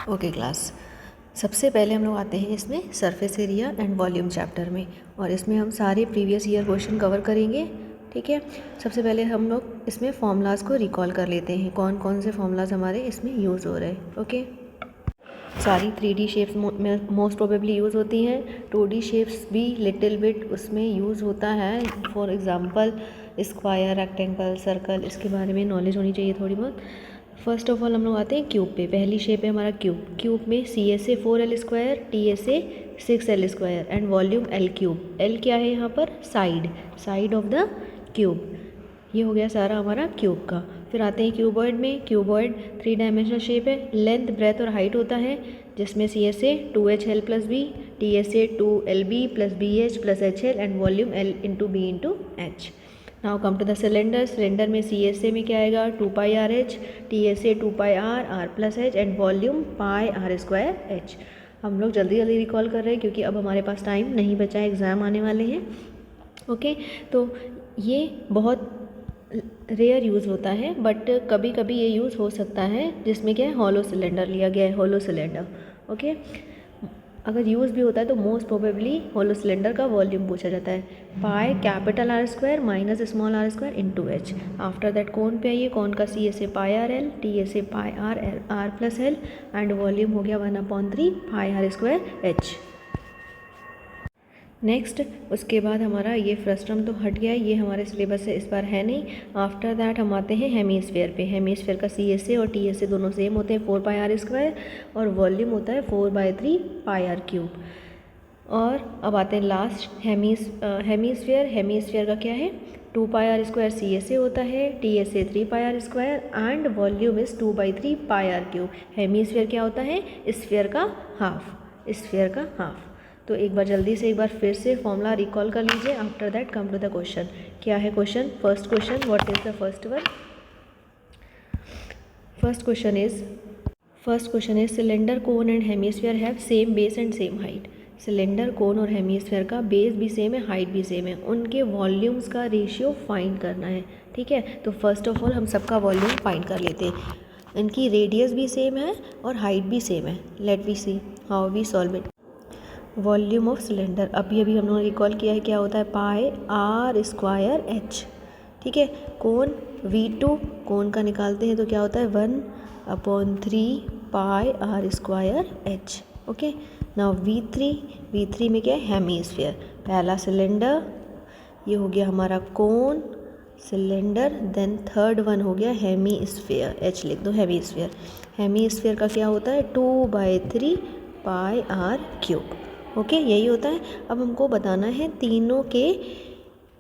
Okay class, सबसे पहले हम लोग आते हैं इसमें surface area and volume chapter में, और इसमें हम सारे प्रीवियस ईयर क्वेश्चन कवर करेंगे। ठीक है, सबसे पहले हम लोग इसमें फॉर्मूलाज को रिकॉल कर लेते हैं, कौन कौन से फॉर्मूलाज हमारे इसमें यूज़ हो रहे हैं। ओके, सारी 3D shapes most probably use होती हैं, 2D शेप्स भी लिटिल बिट उसमें यूज़ होता है। For example square, rectangle, circle, इसके बारे में नॉलेज होनी चाहिए थोड़ी बहुत। फर्स्ट ऑफ ऑल हम लोग आते हैं क्यूब पे। पहली शेप है हमारा क्यूब। क्यूब में CSA 4L², TSA 6L² and volume L cube. L क्या है यहाँ पर? Side of the cube. ये हो गया सारा हमारा क्यूब का। फिर आते हैं क्यूबॉइड में। क्यूबॉइड 3 डायमेंशनल शेप है, लेंथ, ब्रेथ और हाइट होता है, जिसमें CSA 2HL+B, TSA 2LB + BH + HL and volume L × B × H। Now come to the cylinder. Cylinder में CSA में क्या आएगा? 2πRH, TSA 2πR, R+H and volume πr²H। हम लोग जल्दी जल्दी रिकॉल कर रहे हैं क्योंकि अब हमारे पास टाइम नहीं बचा है, एग्ज़ाम आने वाले हैं। ओके, तो ये बहुत रेयर यूज़ होता है, बट कभी कभी ये यूज़ हो सकता है, जिसमें क्या है, हॉलो सिलेंडर लिया गया है, हॉलो सिलेंडर। ओके, अगर यूज़ भी होता है तो मोस्ट प्रोबेबली हॉलो सिलेंडर का वॉल्यूम पूछा जाता है। Pi capital R² - small r² × H। After that कौन पे आइए, कौन का CSA πRL, TSA πR, R+L and volume हो गया 1/3 πr²H। नेक्स्ट, उसके बाद हमारा ये फ्रस्टम तो हट गया है, ये हमारे सिलेबस से इस बार है नहीं। आफ्टर दैट हम आते हैं हेमीस्फेयर पे। हेमीस्फेयर का CSA और TSA दोनों सेम होते हैं, 4πr² और वॉल्यूम होता है 4/3 πr³। और अब आते हैं लास्ट हेमीस्फेयर। हेमीस्फेयर का क्या है? 2πr² CSA होता है, TSA 3πr² and volume is 2/3 πr³। Hemisphere क्या होता है? स्फेयर का हाफ। तो एक बार जल्दी से एक बार फिर से फॉर्मूला रिकॉल कर लीजिए। After that come to the question. क्या है question? First question, what is the first one? First question is cylinder, cone and hemisphere have same base and same height. Cylinder, cone और hemisphere का base भी same है, height भी same है, उनके volumes का रेशियो फाइंड करना है। ठीक है, तो फर्स्ट ऑफ ऑल हम सबका वॉल्यूम फाइंड कर लेते हैं। इनकी रेडियस भी सेम है और हाइट भी सेम है। Let we see how we solve it. Volume of cylinder अभी हम लोगों ने रिकॉल किया है, क्या होता है? πr²H। ठीक है, कोन V2, कोन का निकालते हैं तो क्या होता है? 1/3 πr²H। ओके, नाउ V3 में क्या है? हेमीस्फेयर। पहला सिलेंडर, ये हो गया हमारा कोन सिलेंडर, देन थर्ड वन हो गया हेमीस्फेयर, H लिख दो, हेमीस्फेयर। हेमीस्फेयर का क्या होता है? 2/3 πr³। ओके, यही होता है। अब हमको बताना है तीनों के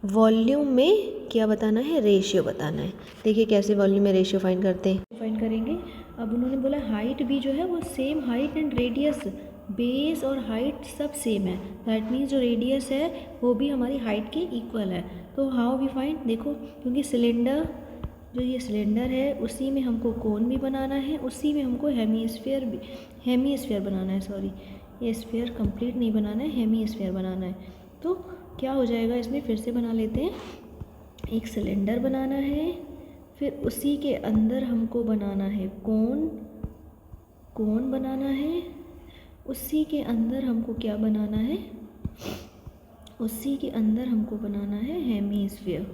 वॉल्यूम में क्या बताना है? रेशियो बताना है। देखिए कैसे वॉल्यूम में रेशियो फाइंड करते हैं, फाइंड करेंगे। अब उन्होंने बोला हाइट भी जो है वो same, height and radius, base और हाइट सब सेम है। दैट मीन्स जो रेडियस है वो भी हमारी हाइट के इक्वल है। तो हाउ वी फाइंड? देखो, क्योंकि सिलेंडर, जो ये सिलेंडर है उसी में हमको कोन भी बनाना है, उसी में हमको हेमीस्फेयर बनाना है। सॉरी, ये स्फेयर कंप्लीट नहीं बनाना है, हेमीस्फेयर बनाना है। तो क्या हो जाएगा इसमें? फिर से बना लेते हैं। एक सिलेंडर बनाना है, फिर उसी के अंदर हमको बनाना है कोन बनाना है, उसी के अंदर हमको क्या बनाना है? उसी के अंदर हमको बनाना है हेमीस्फेयर।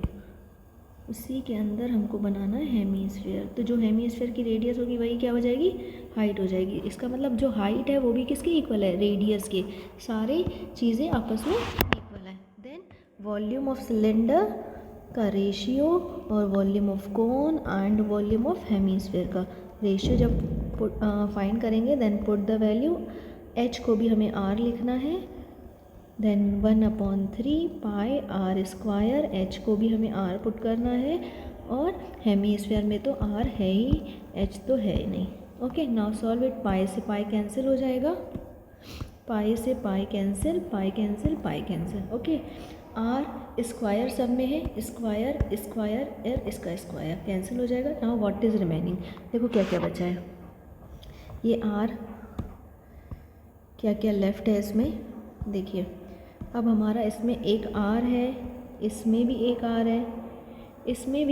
उसी के अंदर हमको बनाना है हेमीस्फेयर। तो जो हेमीस्फेयर की रेडियस होगी वही क्या हो जाएगी? हाइट हो जाएगी। इसका मतलब जो हाइट है वो भी किसके इक्वल है? रेडियस के। सारी चीज़ें आपस में इक्वल है। देन वॉल्यूम ऑफ सिलेंडर का रेशियो और volume of cone and volume of hemisphere का रेशियो जब फाइंड करेंगे, then put the value. H को भी हमें R लिखना है, देन 1/3 πr²। H को भी हमें R पुट करना है, और हेमीस्फेयर में तो R है ही, H तो है ही नहीं। Okay, now solve it. Pi से पाई कैंसिल हो जाएगा, पाई से pi cancel, pi cancel, pi cancel. Okay, R square सब में है, स्क्वायर इसका स्क्वायर कैंसिल हो जाएगा। Now what is remaining? देखो क्या क्या बचा है। ये R क्या क्या लेफ्ट है इसमें, देखिए। अब हमारा इसमें एक R है, इसमें भी एक R है, इसमें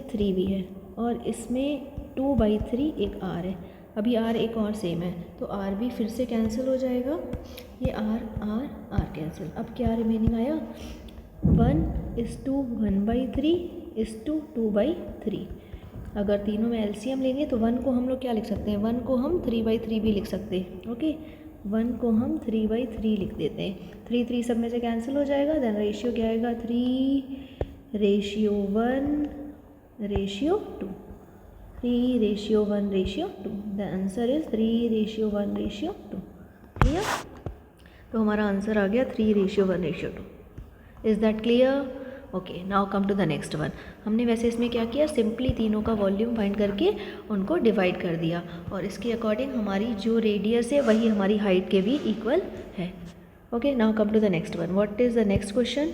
3 भी है, और इसमें 2/3 एक R है। अभी आर एक और सेम है तो आर भी फिर से कैंसिल हो जाएगा, ये आर आर आर कैंसिल। अब क्या रिमेनिंग आया, 1:1/3 अगर तीनों में एलसीएम लेंगे तो 1 को हम लोग क्या लिख सकते हैं, 1 को हम 3/3 भी लिख सकते हैं। ओके, 1 को हम 3/3 लिख देते हैं। 3 3 सब में से कैंसिल हो जाएगा, देन रेशियो क्या आएगा, 3:1:2, 3:1:2। The answer is 3:1:2। क्लियर, तो हमारा आंसर आ गया 3:1:2। Is that clear? Okay, now come to the next one. हमने वैसे इसमें क्या किया, सिंपली तीनों का वॉल्यूम फाइंड करके उनको डिवाइड कर दिया और इसके अकॉर्डिंग हमारी जो रेडियस है वही हमारी हाइट के भी इक्वल है। Okay, now come to the next one. What is the next question,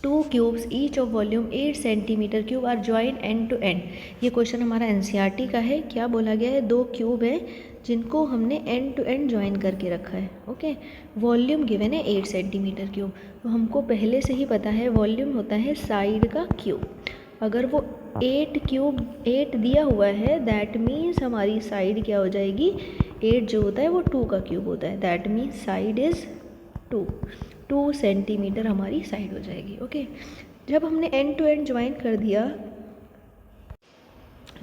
2 cubes each of volume 8 centimetre cube are join end to end. ये क्वेश्चन हमारा एनसीईआरटी का है। क्या बोला गया है, 2 क्यूब है जिनको हमने एंड टू एंड ज्वाइन करके रखा है। ओके, वॉल्यूम गिवन है 8 सेंटीमीटर क्यूब, तो हमको पहले से ही पता है वॉल्यूम होता है साइड का क्यूब। अगर वो 8 दिया हुआ है दैट मीन्स हमारी साइड क्या हो जाएगी, 8 जो होता है वो 2 का क्यूब होता है, that means side is 2 centimetre हमारी साइड हो जाएगी। ओके, जब हमने एंड टू एंड ज्वाइन कर दिया,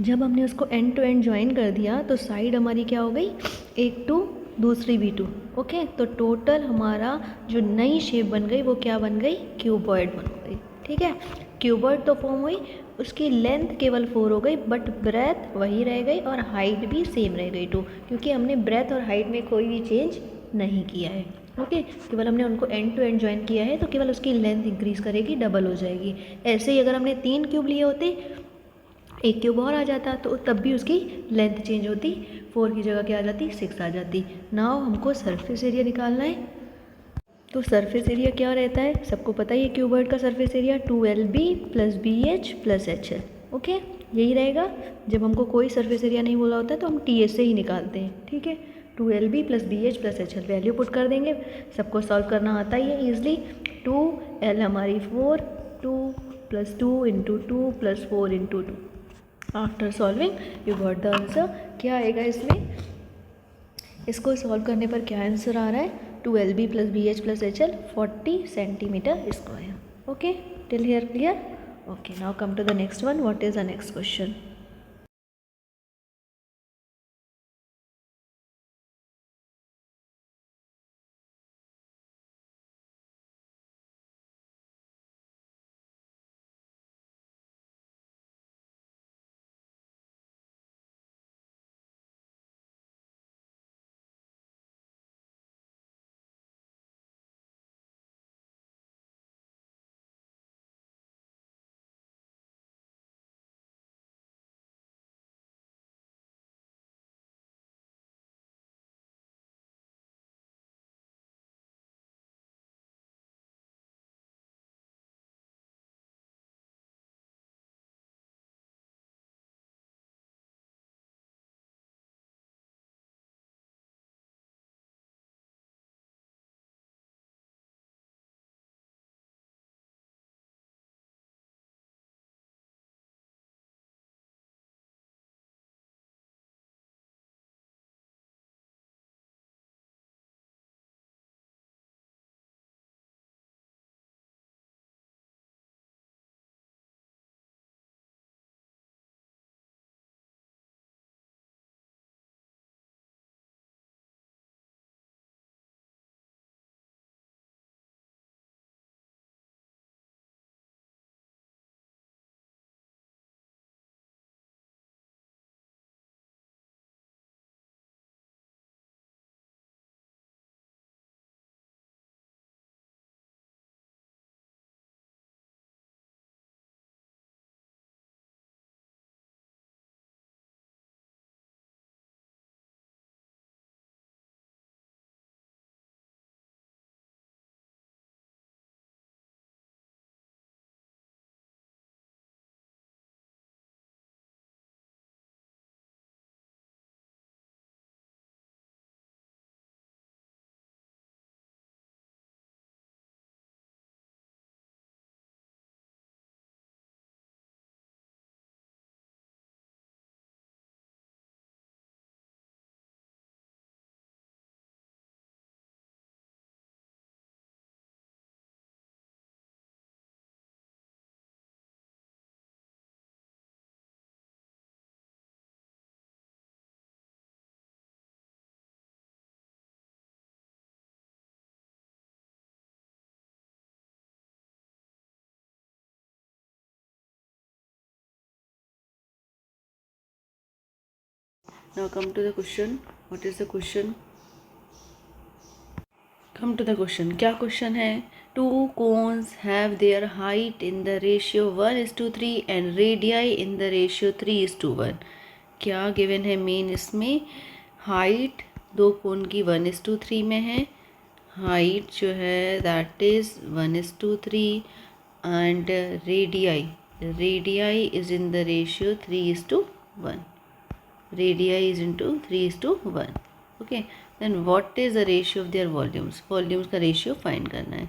जब हमने उसको एंड टू एंड ज्वाइन कर दिया तो साइड हमारी क्या हो गई, एक 2 दूसरी भी 2। ओके, तो टोटल हमारा जो नई शेप बन गई वो क्या बन गई, क्यूबॉइड बन गई। ठीक है, क्यूबॉइड तो फॉर्म हुई, उसकी लेंथ केवल 4 हो गई बट ब्रेथ वही रह गई और हाइट भी सेम रह गई 2, क्योंकि हमने ब्रेथ और हाइट में कोई भी चेंज नहीं किया है। ओके, केवल हमने उनको एंड टू एंड ज्वाइन किया है तो केवल उसकी लेंथ इंक्रीज़ करेगी, डबल हो जाएगी। ऐसे ही अगर हमने 3 क्यूब लिए होते, एक क्यूब और आ जाता तो तब भी उसकी लेंथ चेंज होती, 4 की जगह क्या आ जाती, 6 आ जाती। नाउ हमको सरफेस एरिया निकालना है, तो सरफेस एरिया क्या रहता है, सबको पता ही है क्यूबॉइड का surface area 2LB + BH + HL। Okay, यही रहेगा। जब हमको कोई सरफेस एरिया नहीं बोला होता है तो हम TS से ही निकालते हैं। ठीक है, 2LB + BH + HL value put कर देंगे, सबको सॉल्व करना आता ही है ईजिली। 2L हमारी 4, 2 + 2 × 2 + 4 × 2। After solving you got the answer. क्या आएगा इसमें, इसको सॉल्व करने पर क्या आंसर आ रहा है, 2LB + BH + HL 40 centimetre square. Okay, till here clear? Okay, now come to the next one. What is the next question? Now come to the question. What is the question? Come to the question. क्या question है? Two cones have their height in the ratio 1:3 and radii in the ratio 3:1. क्या given है main इसमें? Height दो कोन की 1:3 में है, height जो है that is 1:3 and radii is in the ratio 3:1. Radii is into 3:1. Okay, then what is the ratio of their volumes? Volumes का ratio find करना है,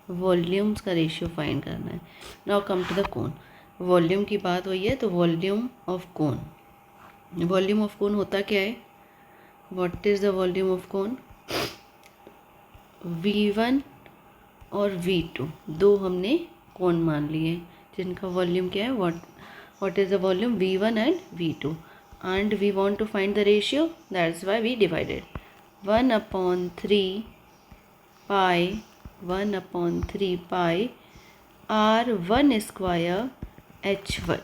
वॉल्यूम्स का रेशियो फाइंड करना है. Now come to the cone. Volume की बात हुई है तो volume of cone, volume of cone होता क्या है? What is the volume of cone? V1 और V2 दो हमने कोन मान लिए जिनका वॉल्यूम क्या है, what is the volume V1 and V2 and we want to find the ratio, that's why we divided 1/3 pi r1 square h1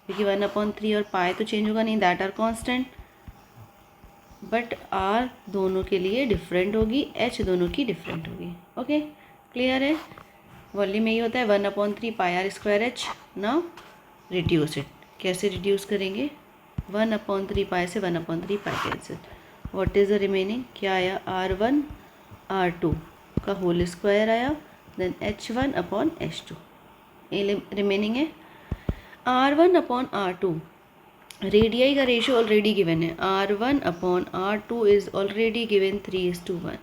क्योंकि 1/3 और पाई तो चेंज होगा नहीं, that are constant, but r दोनों के लिए डिफरेंट होगी, एच दोनों की डिफरेंट होगी. ओके, क्लियर है? वॉल्यूम यही होता है 1/3 pi are square H. Now reduce it. कैसे रिड्यूस करेंगे? 1/3 पाई से 1/3 pi cancel. What is the remaining? क्या आया? r1 r2 का होल स्क्वायर आया, देन h1/h2. ये रिमेनिंग है. r1/r2 रेडियाई का रेशियो ऑलरेडी गिवन है. r1/r2 is already given 3:1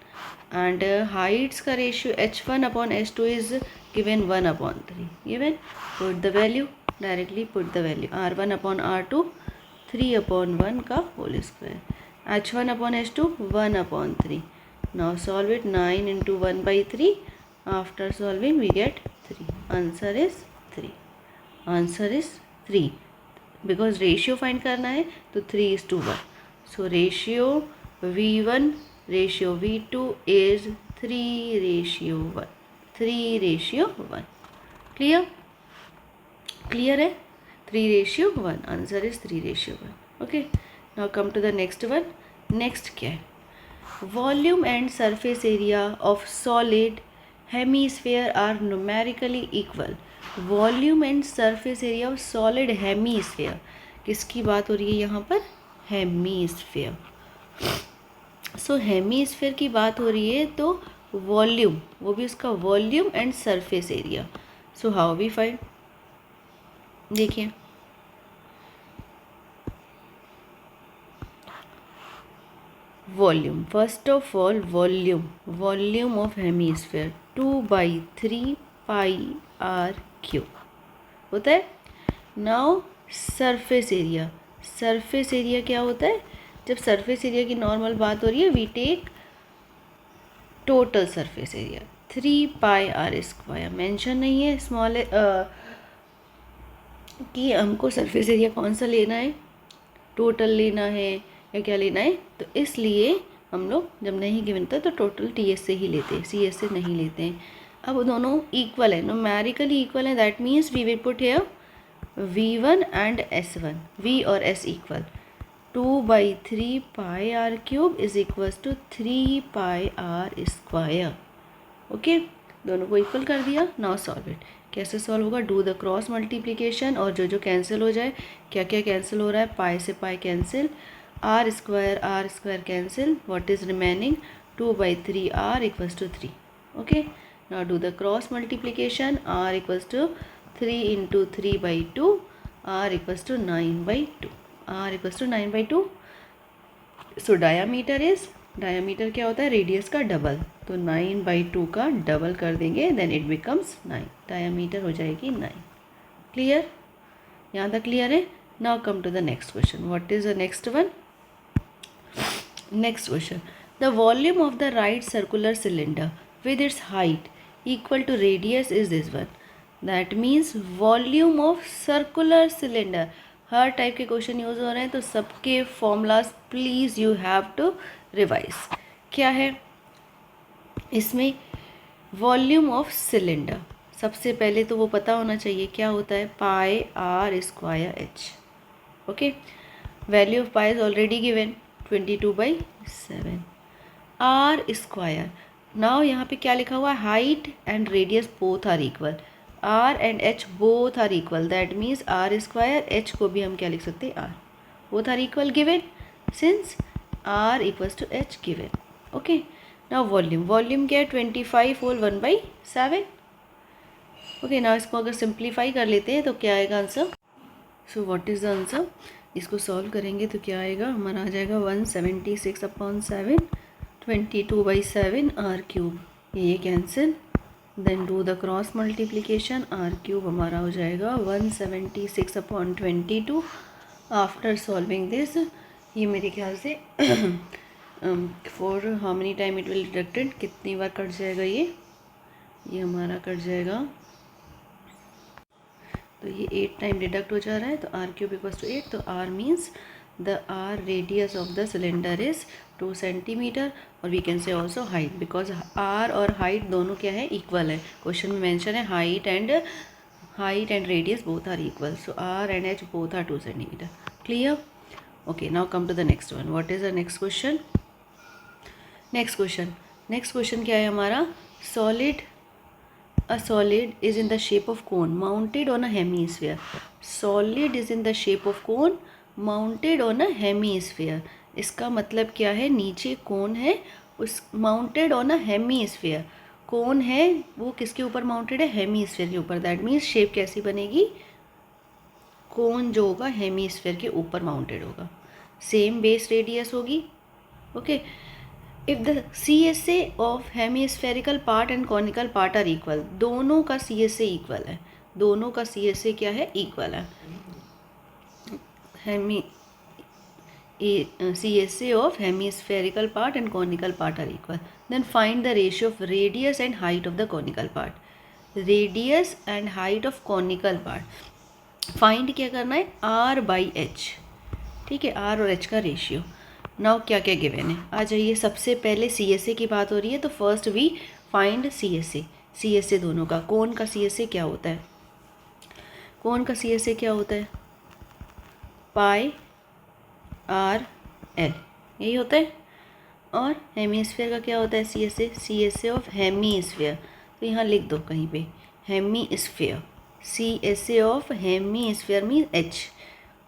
and heights का ratio h1/h2 is given 1/3 given. Put the value, directly put the value. r1/r2 3/1 का whole square, h1/h2 1/3. Now solve it. 9 into 1/3. After solving we get 3. Answer is 3. Answer is 3. Because ratio find करना है तो 3:1. So ratio V1 ratio V2 is 3:1. 3:1. Clear? Clear है? 3:1. Answer is 3:1. Okay, now come to the next one. Next क्या है? Volume and surface area of solid hemisphere are numerically equal. Volume and surface area of solid hemisphere. किसकी बात हो रही है यहाँ पर? हेमीस्फेयर. सो हेमीस्फेयर की बात हो रही है तो वॉल्यूम, वो भी उसका volume and surface area. So how we find? देखिए, volume. First of all volume of hemisphere 2/3 pi are cube होता है. Now surface area. Surface area क्या होता है? जब सरफेस एरिया की नॉर्मल बात हो रही है we take total surface area 3 pi are square. Mention नहीं है स्मॉल कि हमको सरफेस एरिया कौन सा लेना है, टोटल लेना है या क्या लेना है. तो इसलिए हम लोग जब नहीं गिवन था तो टोटल TS से ही लेते हैं, CS से नहीं लेते हैं. अब दोनों इक्वल है, न्यूमेरिकली इक्वल है, that means we will put here V1 and S1. V और S equal. 2/3 pi are cube is equals to 3 pi are square. Okay, दोनों को इक्वल कर दिया. Now solve it. कैसे सॉल्व होगा? डू द क्रॉस मल्टीप्लिकेशन और जो जो कैंसिल हो जाए. क्या क्या कैंसिल हो रहा है? पाई से pi cancel, r square cancel. What is remaining? 2/3 r equals to 3. Okay, now do the cross multiplication. r equals to 3 into 3/2, r equals to 9/2. r equals to 9/2. So diameter is, diameter क्या होता है? Radius का double. तो 9/2 का double कर देंगे then it becomes 9. Diameter हो जाएगी 9. क्लियर? यहाँ तक क्लियर है? Now come to the next question. What is the next one? Next question. The volume of the right circular cylinder with its height equal to radius is this one. That means volume of circular cylinder. हर type के question use हो रहे हैं तो सबके formulas please you have to revise. क्या है इसमें? Volume of cylinder. सबसे पहले तो वो पता होना चाहिए क्या होता है? Pi are square H. Okay, value of pi is already given 22/7 r square. Now यहाँ पे क्या लिखा हुआ है, height and radius both are equal, r and h both are equal, that means r square, h को भी हम क्या लिख सकते हैं r, both are equal given since r equals to h given. Okay, now volume, volume क्या है 25 whole 1/7. Okay, now इसको अगर सिंप्लीफाई कर लेते हैं तो क्या आएगा answer. So what is the answer, इसको सॉल्व करेंगे तो क्या आएगा हमारा, आ जाएगा 176/7 22/7 r³ ये cancel, then do the cross multiplication, r³ हमारा हो जाएगा 176/22. आफ्टर सॉल्विंग दिस, ये मेरे ख्याल से for how many time it will deducted, कितनी बार कट जाएगा ये हमारा कट जाएगा, तो ये 8 टाइम डिडक्ट हो जा रहा है, तो r³ इक्वल्स टू 8. तो r means the r radius of the cylinder is 2 centimetre, और we can say also height, because r और हाइट दोनों क्या है, इक्वल है. क्वेश्चन में मेंशन है height and radius both are equal, so r and h both are 2 centimetre. Clear. Okay, now come to the next one. What is the next question. Next question क्या है हमारा, A solid is in the shape of cone mounted on a hemisphere. Solid is in the shape of cone mounted on a hemisphere. इसका मतलब क्या है, नीचे कोन है, उस माउंटेड ऑन अ हेमीस्फीयर, कोन है वो किसके ऊपर माउंटेड है, हेमीस्फीयर के ऊपर. दैट मीन्स शेप कैसी बनेगी, कोन जो होगा हेमीस्फीयर के ऊपर माउंटेड होगा, सेम बेस रेडियस होगी. Okay, if the CSA of hemispherical part and conical part are equal, दोनों का CSA इक्वल है, दोनों का CSA क्या है, इक्वल है. CSA of hemispherical part and conical part are equal, then find the ratio of radius and height of the conical part. Radius and height of conical part find क्या करना है, r/h. ठीक है, r और h का ratio. Now क्या क्या given है, आ जाइए. सबसे पहले CSA की बात हो रही है, तो फर्स्ट वी फाइंड CSA दोनों का. कोन का CSA क्या होता है, कोन का CSA क्या होता है, πr/l, यही होता है. और हेमीस्फीयर का क्या होता है CSA ऑफ हेमीस्फीयर, तो यहाँ लिख दो कहीं पे, hemisphere, CSA of hemisphere means H,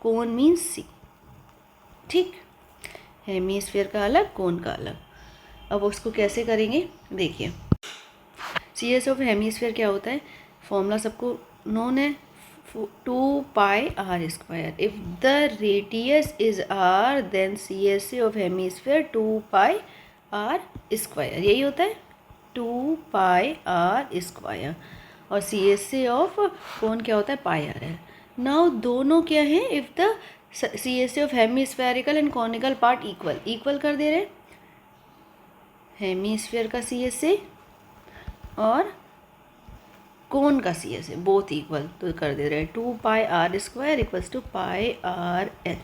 cone means C. ठीक, हेमीस्फीयर का अलग, कोन का अलग. अब उसको कैसे करेंगे देखिए. CSA ऑफ हेमीस्फीयर क्या होता है, फॉर्मूला सबको नोन है, 2πr². If the radius is r then CSA of hemisphere 2πr², यही होता है 2πr². और CSA ऑफ कोन क्या होता है, πr है. नाउ दोनों क्या है, if the CSA of hemispherical and conical part equal कर दे रहे, हेमीस्फीयर का CSA और कोन का CSA बोथ इक्वल, तो कर दे रहे हैं 2πr² equals to πrl.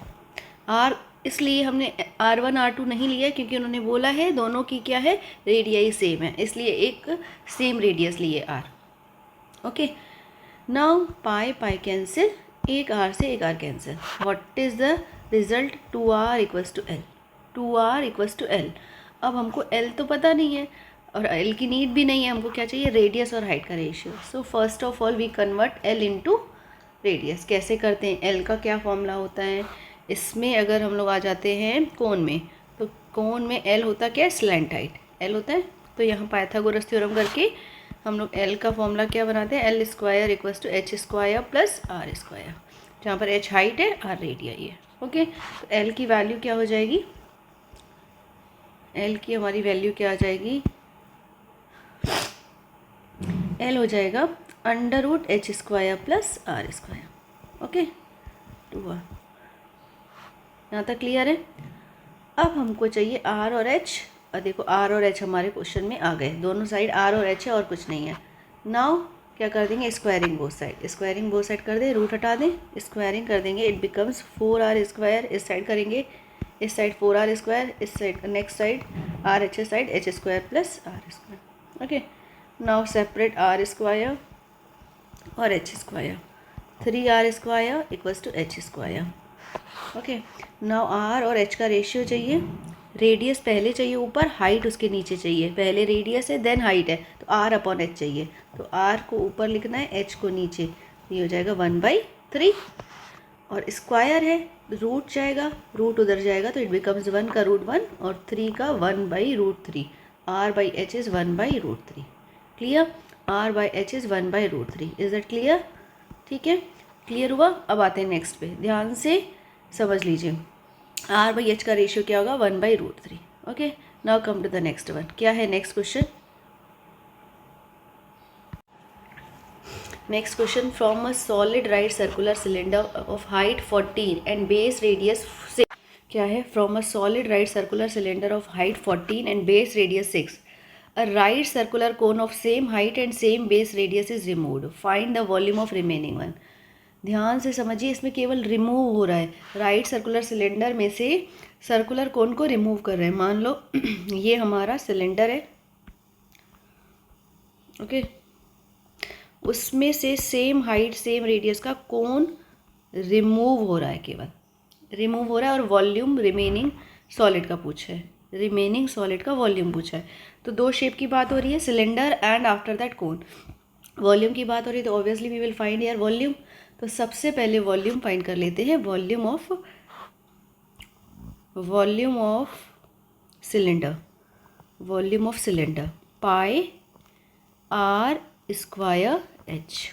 r इसलिए हमने r1 r2 नहीं लिया क्योंकि उन्होंने बोला है दोनों की क्या है, रेडियाई सेम है, इसलिए एक सेम रेडियस लिए r. Okay, now pi cancel, एक r से एक r cancel. What is the result, 2r equals to l, 2r equals to l. अब हमको l तो पता नहीं है और l की नीड भी नहीं है, हमको क्या चाहिए, रेडियस और हाइट का ratio. So first of all we convert l into radius. कैसे करते हैं, l का क्या फॉर्मूला होता है, इसमें अगर हम लोग आ जाते हैं कोन में, तो कोन में l होता क्या है, स्लैंट हाइट l होता है. तो यहाँ पाइथागोरस थ्योरम करके हम लोग l का फॉर्मूला क्या बनाते हैं, l² equals to h² plus r², जहाँ पर h हाइट है, r रेडियाई है. ओके, तो l की वैल्यू क्या हो जाएगी, l की हमारी वैल्यू क्या आ जाएगी, l हो जाएगा √h² plus r². Okay, 2r. यहाँ तक क्लियर है. अब हमको चाहिए r और h, और देखो r और h हमारे क्वेश्चन में आ गए, दोनों साइड r और h है और कुछ नहीं है. नाउ क्या कर देंगे, स्क्वायरिंग बोथ साइड कर दें, रूट हटा दें, स्क्वायरिंग कर देंगे, इट बिकम्स 4r². इस साइड करेंगे, इस साइड 4r², इस side next side r side h² plus r². Okay, now separate r² और h². 3r² equals to h². Okay, now r और एच का रेशियो चाहिए, रेडियस पहले चाहिए ऊपर, हाइट उसके नीचे चाहिए, पहले रेडियस है देन हाइट है, तो आर अपॉन एच चाहिए, तो आर को ऊपर लिखना है, एच को नीचे, ये हो जाएगा 1/3, और स्क्वायर है, रूट जाएगा, रूट उधर जाएगा तो इट बिकम्स 1 का रूट 1 और 3 का 1/√3, r by h is 1/√3, clear, r by h is 1/√3, is that clear? ठीक है, क्लियर हुआ। अब आते हैं नेक्स्ट पे, ध्यान से समझ लीजिए, आर बाई एच का रेशियो क्या होगा, 1/√3। Okay, now come to the next one, क्या है next question? Next question, from a solid right circular cylinder of height 14 and base radius 6, क्या है, from a solid right circular cylinder of height 14 and base radius 6, a right circular cone of same height and same base radius is removed, find the volume of remaining one। ध्यान से समझिए, इसमें केवल remove हो रहा है, right circular cylinder में से सर्कुलर कोन को रिमूव कर रहे हैं। मान लो ये हमारा सिलेंडर है, ओके, उसमें से सेम हाइट सेम रेडियस का कोन रिमूव हो रहा है, केवल रिमूव हो रहा है, और वॉल्यूम रिमेनिंग सॉलिड का पूछा है, रिमेनिंग सॉलिड का वॉल्यूम पूछा है। तो दो शेप की बात हो रही है, cylinder and after that cone. Volume की बात हो रही है तो ऑब्वियसली वी विल फाइंड यार वॉल्यूम। तो सबसे पहले वॉल्यूम फाइंड कर लेते हैं, volume of cylinder, volume of cylinder pi are square h,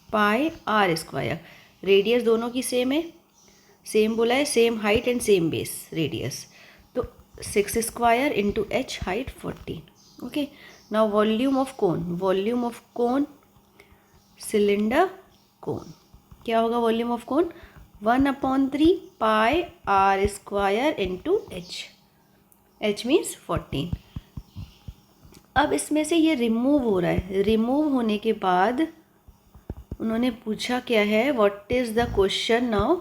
pi are square, radius दोनों की सेम है, सेम बोला है, same height and same base radius, तो 6 square into h height 14। Okay, now volume of cone, volume of cone cylinder cone, क्या होगा volume of cone, 1/3 pi are square into h, h means 14। अब इसमें से ये remove हो रहा है, रिमूव होने के बाद उन्होंने पूछा क्या है, what is the question now,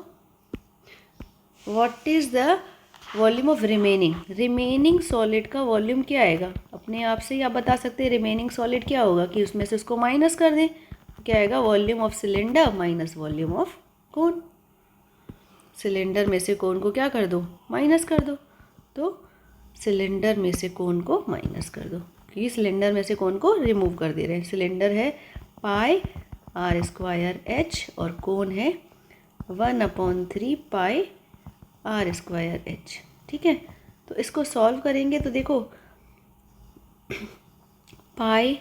what is the volume of remaining, remaining solid का वॉल्यूम क्या आएगा, अपने आप से ही आप बता सकते हैं रिमेनिंग सॉलिड क्या होगा, कि उसमें से उसको माइनस कर दें, क्या आएगा, volume of cylinder minus volume of cone, cylinder में से कोन को क्या कर दो, माइनस कर दो, तो सिलेंडर में से कोन को माइनस कर दो, क्योंकि सिलेंडर में से कोन को रिमूव कर दे रहे हैं। सिलेंडर है पाई आर स्क्वायर एच और कोन है 1/3 पाई आर स्क्वायर एच, ठीक है। तो इसको सॉल्व करेंगे तो देखो पाई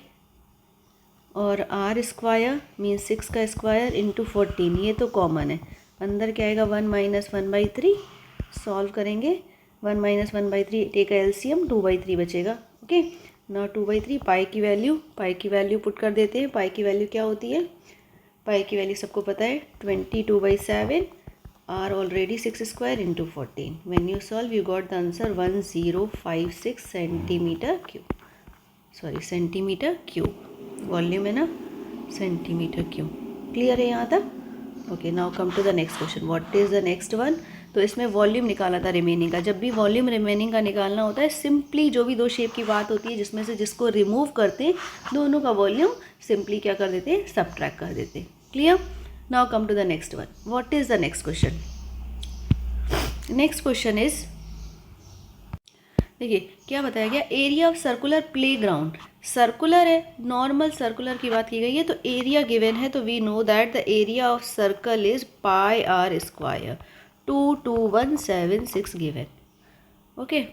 और आर स्क्वायर मीन्स 6 का स्क्वायर इंटू 14, ये तो कॉमन है, अंदर क्या आएगा 1 - 1/3, सॉल्व करेंगे 1 - 1/3 टेक एलसीएम 2/3 बचेगा। ओके, ना 2/3 पाई की वैल्यू पुट कर देते हैं। पाई की वैल्यू क्या होती है, पाई की वैल्यू सबको पता है 22/7, r already 6 square into 14, when you solve you got the answer 1056 centimetre cube, sorry centimetre cube, volume है ना सेंटीमीटर क्यूब। क्लियर है यहाँ तक? Okay, now come to the next question, what is the next one. तो इसमें volume निकाला था remaining का। जब भी वॉल्यूम रिमेनिंग का निकालना होता है, सिंपली जो भी दो शेप की बात होती है जिसमें से जिसको रिमूव करते हैं, दोनों का वॉल्यूम सिंपली क्या कर देते हैं, सबट्रैक्ट कर देते हैं। Clear? Now come to the next one, what is the next question. Next question is, देखिए क्या बताया गया, area of circular playground, circular है, नॉर्मल सर्कुलर की बात की गई है, तो एरिया गिवन है, तो we know that the area of circle is pi are square, 22176 given. Okay,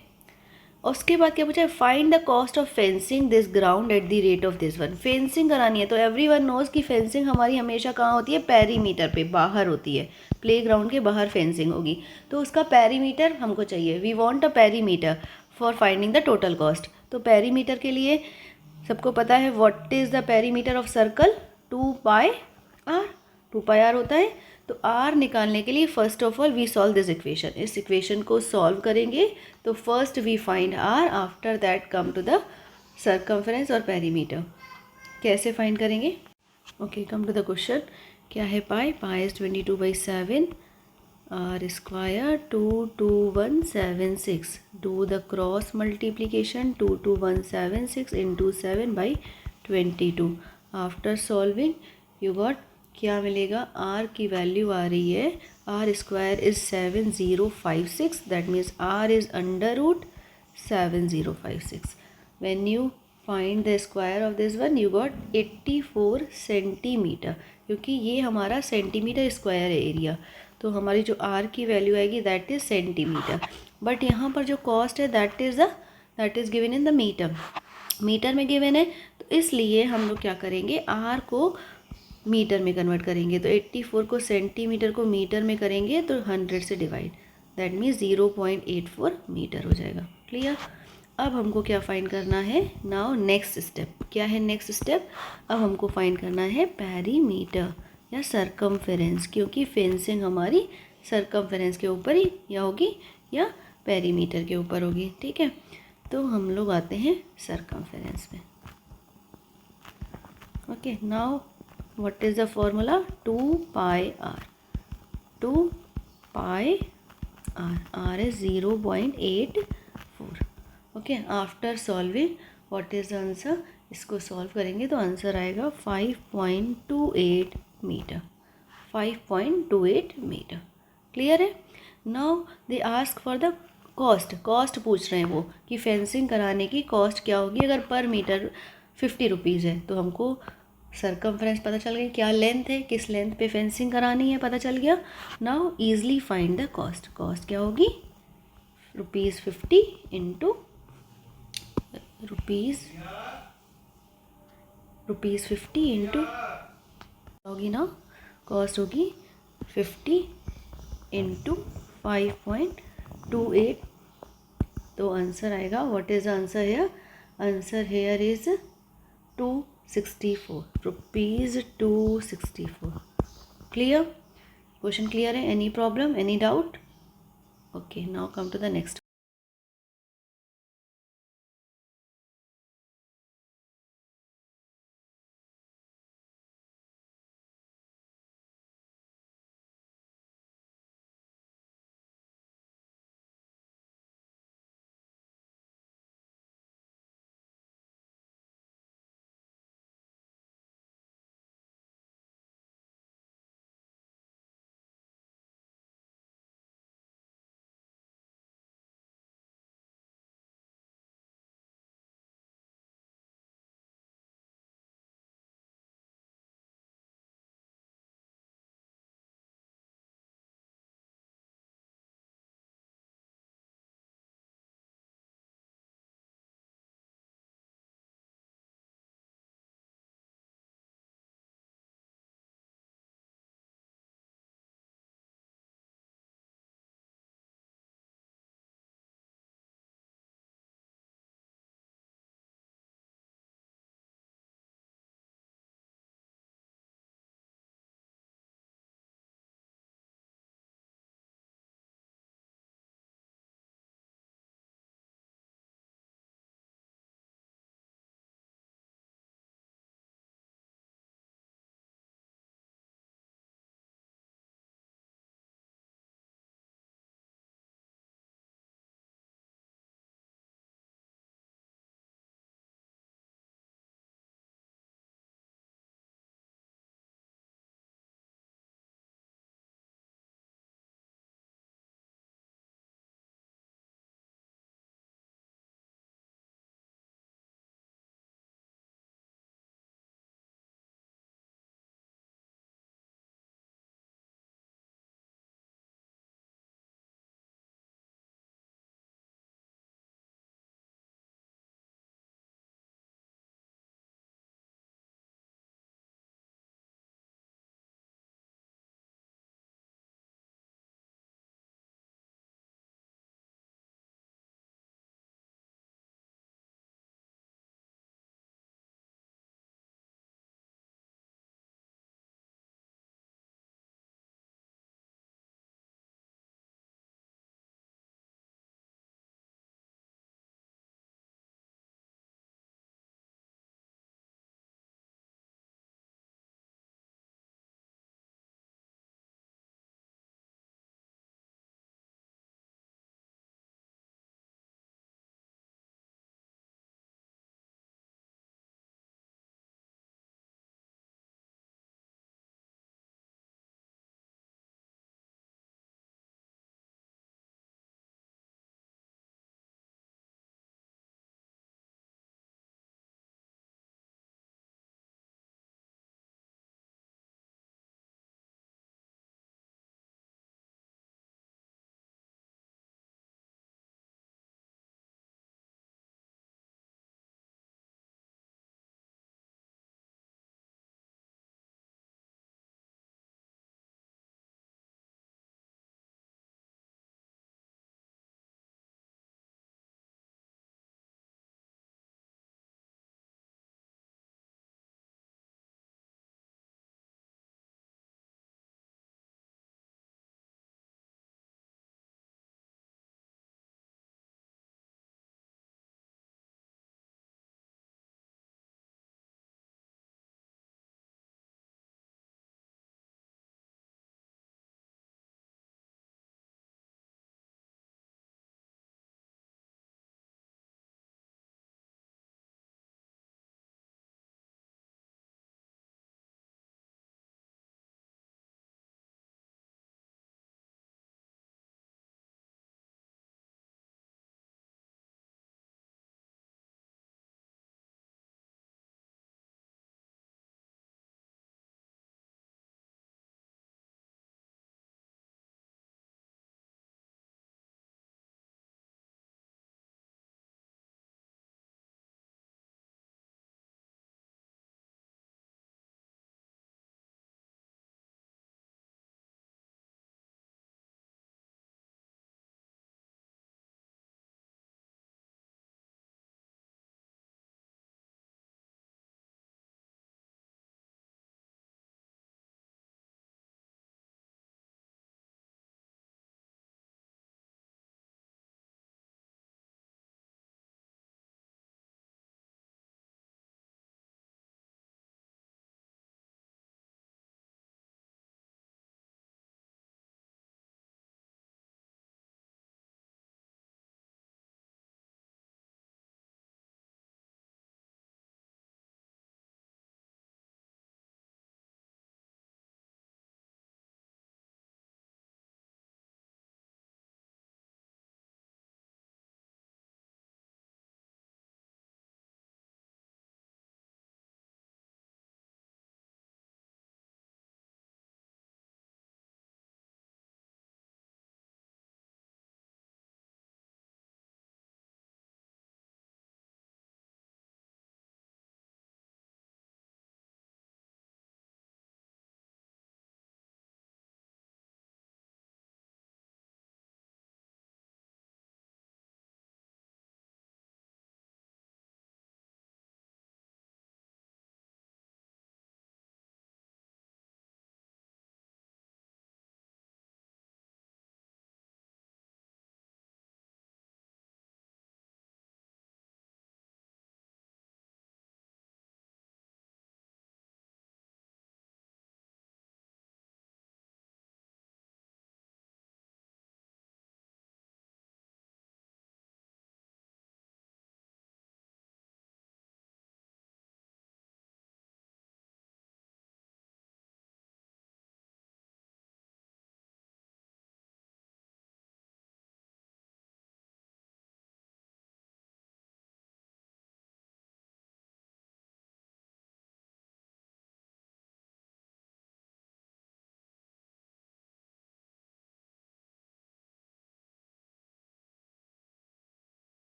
उसके बाद क्या पूछा है, find the cost of fencing this ground at the rate of this one. Fencing करानी है तो एवरीवन नोज कि फेंसिंग हमारी हमेशा कहाँ होती है, पेरीमीटर पे, बाहर होती है, प्लेग्राउंड के बाहर फेंसिंग होगी, तो उसका पेरीमीटर हमको चाहिए, we want a perimeter for finding the total cost. तो पेरीमीटर के लिए सबको पता है what is the perimeter of circle, 2 pi R होता है। तो आर निकालने के लिए first of all we solve this equation, इस इक्वेशन को सॉल्व करेंगे तो first we find R, after that come to the circumference और पेरीमीटर। कैसे फाइंड करेंगे? Okay, come to the question, क्या है pi, pi is 22/7, r square 22176, do the cross multiplication, 22176 into 7/22, after solving you got क्या मिलेगा, are की value आ रही है R square is 7056. That means R is under root 7056. When you find the square of this one, you got 84 centimetre, क्योंकि ये हमारा centimetre square है area, तो हमारी जो R की वैल्यू आएगी दैट इज़ सेंटीमीटर. बट यहाँ पर जो कॉस्ट है that is given in the metre में गिवन है, तो इसलिए हम लोग क्या करेंगे, R को मीटर में कन्वर्ट करेंगे. तो 84 को सेंटीमीटर को मीटर में करेंगे तो 100 से डिवाइड, दैट मीन्स 0.84 मीटर हो जाएगा. क्लियर. अब हमको क्या फाइंड करना है, नाउ नेक्स्ट स्टेप क्या है, नेक्स्ट स्टेप अब हमको फाइंड करना है पेरीमीटर या सरकमफेरेंस, क्योंकि फेंसिंग हमारी सरकमफेरेंस के ऊपर ही या होगी या पेरीमीटर के ऊपर होगी. ठीक है, तो हम लोग आते हैं सरकमफेरेंस में. Okay, now what is the formula, 2 pi r, 2 pi r is 0.84. okay, after solving what is the answer, इसको सॉल्व करेंगे तो आंसर आएगा 5.28 मीटर, 5.28 मीटर. क्लियर है. Now they ask for the cost पूछ रहे हैं वो कि फेंसिंग कराने की कॉस्ट क्या होगी. अगर पर मीटर 50 रुपीज़ है तो हमको सरकमफ्रेंस पता चल गई, क्या लेंथ है, किस लेंथ पे फेंसिंग करानी है पता चल गया. Now easily find the cost. Cost क्या होगी, ₹50 इंटू ₹50 इंटू होगी ना, कॉस्ट होगी 50 इंटू 5.28. तो आंसर आएगा, what is answer here, answer here is 264 rupees, 264. Clear. Question clear है. Any problem, any doubt. Okay, now come to the next.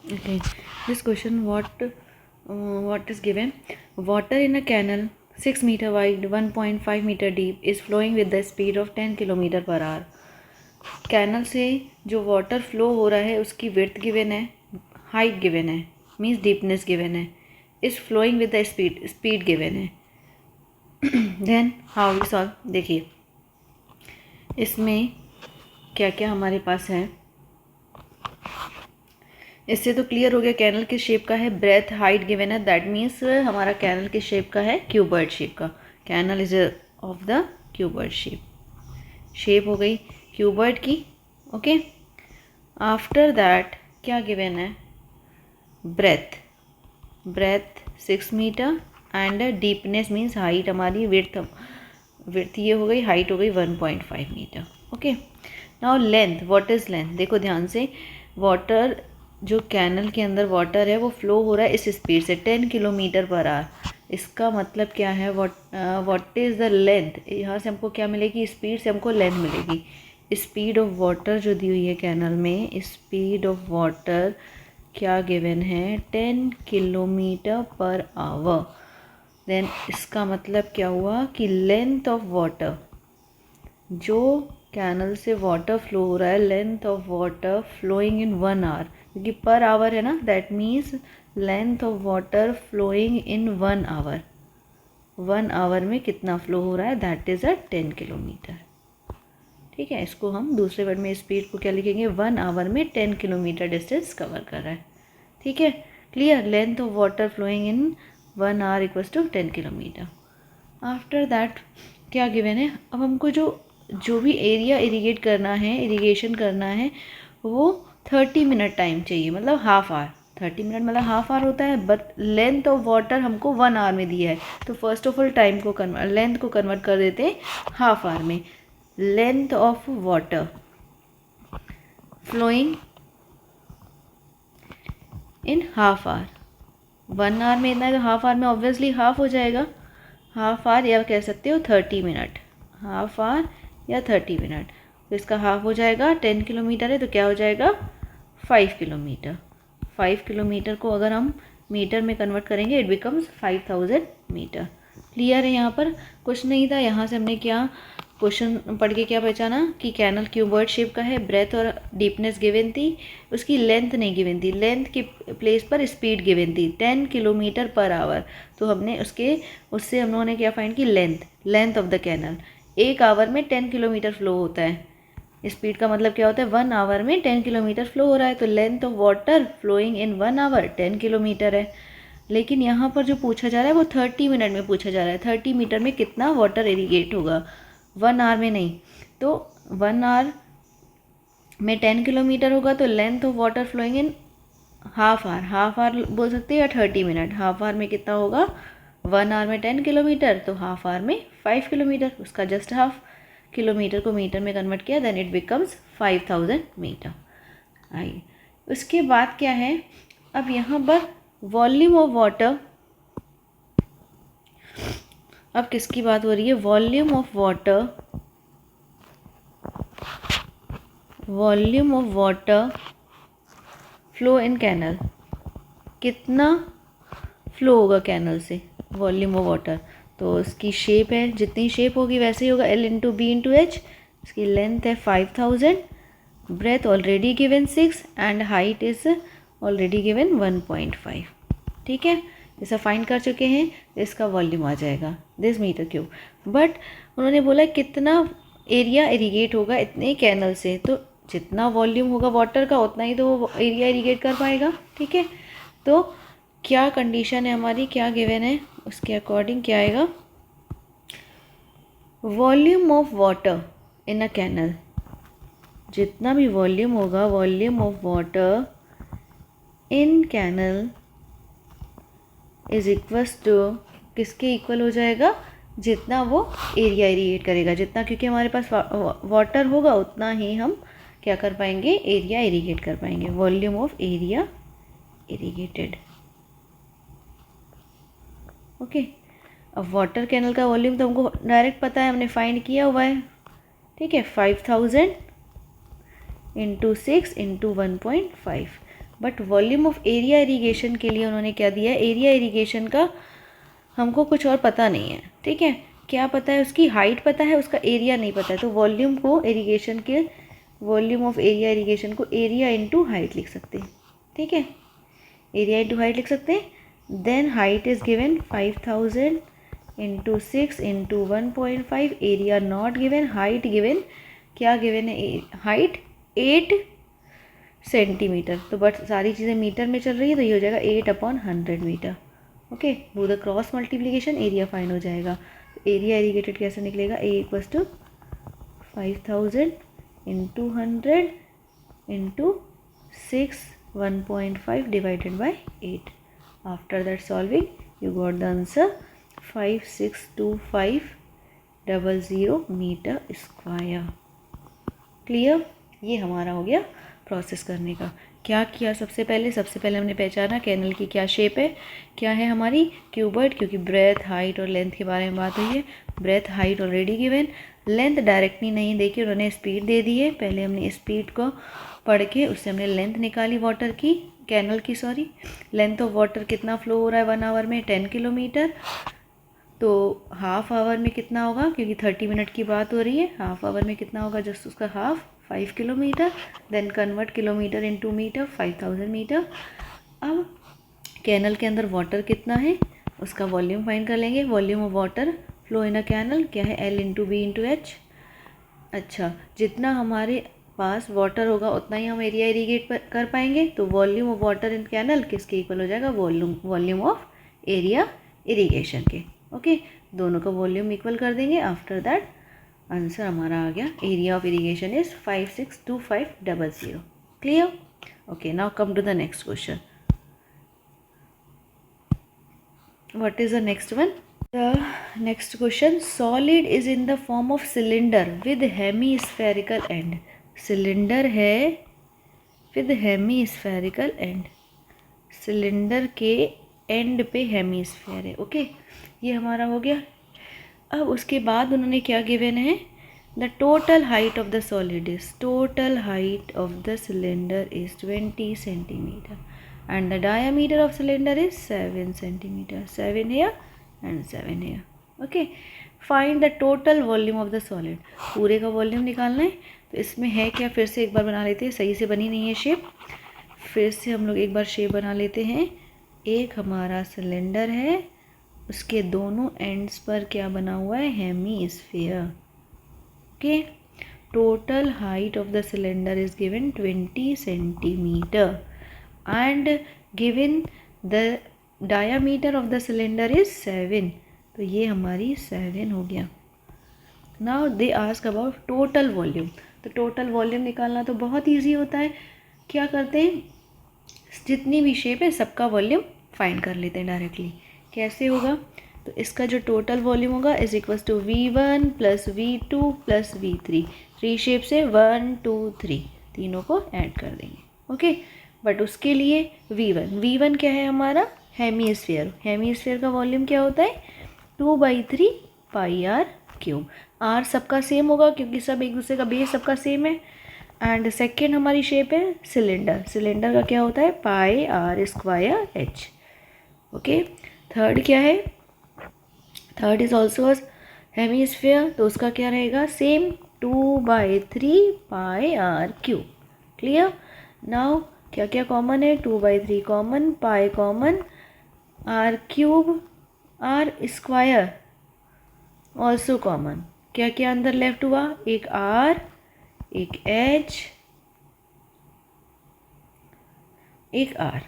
Okay, this question, what is given? Water in a canal 6 meter wide, 1.5 meter deep is flowing with the speed of 10 kilometre per hour. Canal से जो water flow हो रहा है उसकी width given है, height given है, means deepness given है, is flowing with the speed given है. देन हाउ वी सॉल्व, देखिए इसमें क्या क्या हमारे पास है. इससे तो क्लियर हो गया कैनल किस शेप का है, ब्रेथ हाइट गिवन है, दैट मीन्स हमारा कैनल किस शेप का है, क्यूबर्ड शेप का. Canal is of the cuboid shape. Shape हो गई क्यूबर्ड की. ओके, आफ्टर दैट क्या गिवन है, breadth 6 metre and deepness means height हमारी, विड्थ ये हो गई, हाइट हो गई 1.5 metre. Okay, now length, what is length. देखो ध्यान से, वाटर जो कैनल के अंदर वाटर है वो फ्लो हो रहा है इस स्पीड से 10 किलोमीटर पर आवर. इसका मतलब क्या है, व्हाट इज़ द लेंथ. यहाँ से हमको क्या मिलेगी, स्पीड से हमको लेंथ मिलेगी. स्पीड ऑफ वाटर जो दी हुई है कैनल में, स्पीड ऑफ वाटर क्या गिवन है, 10 किलोमीटर पर आवर. देन इसका मतलब क्या हुआ कि लेंथ ऑफ वाटर, जो कैनल से वाटर फ्लो हो रहा है, length of water flowing in 1 hour, क्योंकि पर आवर है ना, that means length of water flowing in 1 hour. 1 hour में कितना फ्लो हो रहा है, दैट इज़ 10 किलोमीटर. ठीक है, इसको हम दूसरे वर्ड में स्पीड को क्या लिखेंगे, 1 आवर में 10 किलोमीटर डिस्टेंस कवर कर रहा है. ठीक है, clear. Length of water flowing in 1 hour equals to 10 kilometre. After that क्या गिवन है, अब हमको जो भी एरिया इरीगेट करना है, इरीगेशन करना है, वो 30 मिनट टाइम चाहिए, मतलब हाफ आवर. 30 मिनट मतलब हाफ आवर होता है, बट लेंथ ऑफ वाटर हमको 1 आवर में दिया है. तो फर्स्ट ऑफ ऑल टाइम को लेंथ को कन्वर्ट कर देते हैं हाफ आवर में. Length of water flowing in half hour, 1 hour में इतना है तो हाफ आवर में ऑब्वियसली हाफ हो जाएगा. हाफ आवर या कह सकते हो 30 मिनट, हाफ आवर या 30 मिनट. तो इसका हाफ हो जाएगा, 10 किलोमीटर है तो क्या हो जाएगा, 5 किलोमीटर. 5 किलोमीटर को अगर हम मीटर में कन्वर्ट करेंगे, इट बिकम्स 5000 मीटर. क्लियर है. यहाँ पर कुछ नहीं था. यहाँ से हमने क्या क्वेश्चन पढ़ के क्या पहचाना कि कैनल क्यूबर्ड शेप का है, ब्रेथ और डीपनेस गिवन थी, उसकी लेंथ नहीं गिवन थी. लेंथ के प्लेस पर स्पीड गिवन थी 10 किलोमीटर पर आवर. तो हमने उससे हम लोगों ने क्या फाइंड की, length of the canal. 1 hour में 10 किलोमीटर फ्लो होता है. स्पीड का मतलब क्या होता है, 1 आवर में 10 किलोमीटर फ्लो हो रहा है. तो length of water flowing in 1 hour 10 kilometre है. लेकिन यहाँ पर जो पूछा जा रहा है वो 30 मिनट में पूछा जा रहा है. 30 मीटर में कितना वाटर इरीगेट होगा, 1 आवर में नहीं. तो 1 आवर में 10 किलोमीटर होगा, तो length of water flowing in half hour बोल सकते हैं, या 30 मिनट. हाफ आवर में कितना होगा, 1 आवर में 10 किलोमीटर, तो हाफ आवर में 5 किलोमीटर, उसका जस्ट हाफ. किलोमीटर को मीटर में कन्वर्ट किया, देन इट बिकम्स 5000 मीटर. आइए, उसके बाद क्या है, अब यहाँ पर वॉल्यूम ऑफ वाटर, अब किसकी बात हो रही है, volume of water flow in canal. कितना फ्लो होगा कैनल से, वॉल्यूम ऑफ वाटर. तो उसकी शेप है, जितनी शेप होगी वैसे ही होगा, L into B into H. इसकी लेंथ है 5000, breadth already given 6 and height is already given 1.5. ठीक है, जैसा फाइंड कर चुके हैं, इसका वॉल्यूम आ जाएगा दिस मीटर क्यूब. बट उन्होंने बोला कितना एरिया इरीगेट होगा इतने कैनल से, तो जितना वॉल्यूम होगा वाटर का उतना ही तो वो एरिया इरीगेट कर पाएगा. ठीक है, तो क्या कंडीशन है हमारी, क्या गिवन है, उसके अकॉर्डिंग क्या आएगा, volume of water in a canal, जितना भी वॉल्यूम होगा, volume of water in canal is equals to, किसके इक्वल हो जाएगा, जितना वो एरिया इरीगेट करेगा. जितना, क्योंकि हमारे पास वाटर होगा उतना ही हम क्या कर पाएंगे, एरिया इरीगेट कर पाएंगे. Volume of area irrigated. Okay, अब वाटर कैनल का वॉल्यूम तो हमको डायरेक्ट पता है, हमने फाइंड किया हुआ है. ठीक है, 5000 into 6 into 1.5. But volume of area irrigation के लिए उन्होंने क्या दिया है, एरिया इरीगेशन का हमको कुछ और पता नहीं है, ठीक है। क्या पता है, उसकी हाइट पता है, उसका एरिया नहीं पता है। तो वॉल्यूम को इरीगेशन के, वॉल्यूम ऑफ एरिया इरीगेशन को एरिया इंटू हाइट लिख सकते हैं, ठीक है, एरिया इंटू हाइट लिख सकते हैं। Then height is given 5000 into 6 into 1.5, area not given, height given, क्या गिवन है, हाइट 8 सेंटीमीटर। तो बट सारी चीज़ें मीटर में चल रही है, तो ये हो जाएगा 8/100 metre. Okay, do the cross multiplication, area fine हो जाएगा। एरिया इरीगेटेड कैसे निकलेगा, A equals to 5000 into 100 into 6 1.5 divided by 8। After that solving you got the answer 562500 metre square. Clear, ये हमारा हो गया प्रोसेस करने का। क्या किया, सबसे पहले हमने पहचाना कैनल की क्या शेप है, क्या है हमारी क्यूबॉइड, क्योंकि ब्रेथ हाइट और लेंथ के बारे में बात हुई है। Breadth height already given, length directly नहीं देखी, उन्होंने स्पीड दे दी है। पहले हमने स्पीड को पढ़ के उससे हमने लेंथ निकाली वाटर की, कैनल की सॉरी। लेंथ ऑफ वाटर कितना फ्लो हो रहा है 1 आवर में, 10 किलोमीटर। तो हाफ आवर में कितना होगा, क्योंकि 30 मिनट की बात हो रही है, हाफ आवर में कितना होगा, जस्ट उसका half 5 kilometre. Then convert kilometre into metre, 5000 metre. अब कैनल के अंदर वाटर कितना है, उसका वॉल्यूम फाइंड कर लेंगे। Volume of water flow in a canal क्या है, L into B into H. अच्छा, जितना हमारे पास वाटर होगा उतना ही हम एरिया इरीगेट कर पाएंगे। तो volume of water in canal किसके इक्वल हो जाएगा, वॉल्यूम ऑफ एरिया इरीगेशन के। ओके, दोनों का वॉल्यूम इक्वल कर देंगे। आफ्टर दैट आंसर हमारा आ गया, area of irrigation is 562500। Clear, okay, now come to the next question. What is the next one? The next question, solid is in the form of cylinder with hemispherical end. Cylinder है with hemispherical end, cylinder के and पे hemisphere है। Okay, ये हमारा हो गया। अब उसके बाद उन्होंने क्या गिवन है, the total height of the solid is, total height of the cylinder is 20 centimetre and the diameter of cylinder is 7 centimetre, 7 here and 7 here. Okay, find the total volume of the solid, पूरे का volume निकालना है। तो इसमें है क्या, फिर से एक बार बना लेते हैं, सही से बनी नहीं है शेप, फिर से हम लोग एक बार शेप बना लेते हैं। एक हमारा सिलेंडर है, उसके दोनों एंड्स पर क्या बना हुआ है, hemisphere. Okay, total height of the cylinder is given 20 centimetre and given the diameter of the cylinder is 7। तो ये हमारी 7 हो गया। Now they ask about total volume. तो टोटल वॉल्यूम निकालना तो बहुत इजी होता है। क्या करते हैं, जितनी भी शेप है सबका वॉल्यूम फाइंड कर लेते हैं डायरेक्टली। कैसे होगा, तो इसका जो टोटल वॉल्यूम होगा is equals to V1 plus V2 plus V3। 3 shape से 1 2 3 तीनों को ऐड कर देंगे। ओके, बट उसके लिए V1 क्या है हमारा, हेमीस्फीयर। हेमीस्फीयर का वॉल्यूम क्या होता है, 2/3 पाई आर क्यूब। आर सबका सेम होगा क्योंकि सब एक दूसरे का बेस सबका सेम है। एंड सेकेंड हमारी शेप है सिलेंडर, सिलेंडर का क्या होता है, pi are square h. Okay, third क्या है, थर्ड इज ऑल्सो हेमीस्फीयर, तो उसका क्या रहेगा, same 2/3 pi are cube. Clear, now क्या क्या कॉमन है, 2/3 common, pi common, R cube, R square also common. क्या क्या अंदर लेफ्ट हुआ, एक आर, एक एच, एक आर,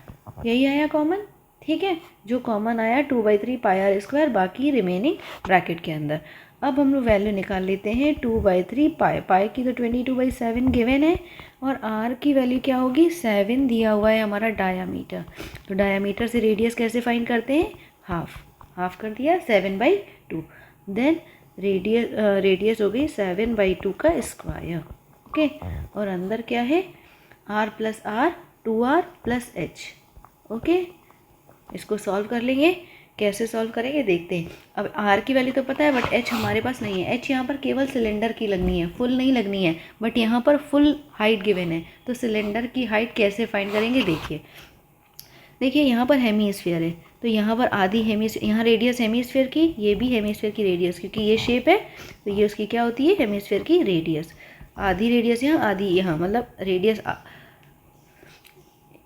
यही आया कॉमन। ठीक है, जो कॉमन आया 2/3 पाई आर स्क्वायर, बाकी रिमेनिंग ब्रैकेट के अंदर। अब हम लोग वैल्यू निकाल लेते हैं 2/3 पाई, पाई की तो 22/7 गिवन है और आर की वैल्यू क्या होगी, 7 दिया हुआ है हमारा डायामीटर। तो डायामीटर से रेडियस कैसे फाइंड करते हैं, हाफ कर दिया 7/2, देन रेडियस हो गई 7/2 का स्क्वायर। ओके, और अंदर क्या है, r plus R 2r plus H. Okay, इसको सॉल्व कर लेंगे। कैसे सॉल्व करेंगे देखते हैं। अब आर की वैल्यू तो पता है बट एच हमारे पास नहीं है। एच यहाँ पर केवल सिलेंडर की लगनी है, फुल नहीं लगनी है, बट यहाँ पर फुल हाइट गिवन है। तो सिलेंडर की हाइट कैसे फाइंड करेंगे देखिए यहाँ पर हेमीस्फीयर है तो यहाँ पर आधी हेमीस्फीयर, यहाँ रेडियस हेमीस्फीयर की, ये भी हेमीस्फीयर की रेडियस, क्योंकि ये शेप है तो ये उसकी क्या होती है, हेमीस्फीयर की रेडियस। आधी रेडियस यहाँ, आधी यहाँ, मतलब रेडियस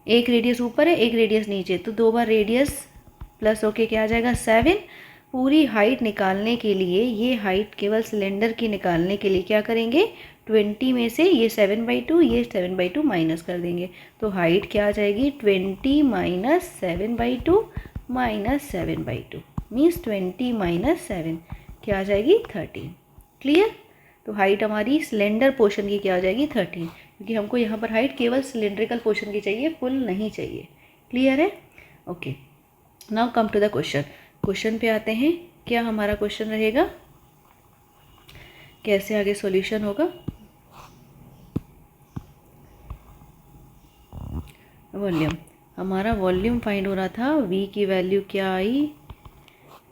एक रेडियस ऊपर है, एक रेडियस नीचे, तो 2 बार रेडियस प्लस होके क्या आ जाएगा 7। पूरी हाइट निकालने के लिए, ये हाइट केवल सिलेंडर की निकालने के लिए क्या करेंगे, 20 में से ये 7/2, ये 7/2 माइनस कर देंगे। तो हाइट क्या आ जाएगी, 20 माइनस 7/2 माइनस 7/2 मीन्स 20 माइनस 7 क्या आ जाएगी 13। क्लियर। तो हाइट हमारी सिलेंडर पोर्शन की क्या हो जाएगी 13, क्योंकि हमको यहाँ पर हाइट केवल सिलेंड्रिकल पोर्शन की चाहिए, फुल नहीं चाहिए। क्लियर है। Okay, now come to the question. Question पे आते हैं। क्या हमारा क्वेश्चन रहेगा, कैसे आगे सॉल्यूशन होगा। वॉल्यूम, हमारा वॉल्यूम फाइंड हो रहा था। v की वैल्यू क्या आई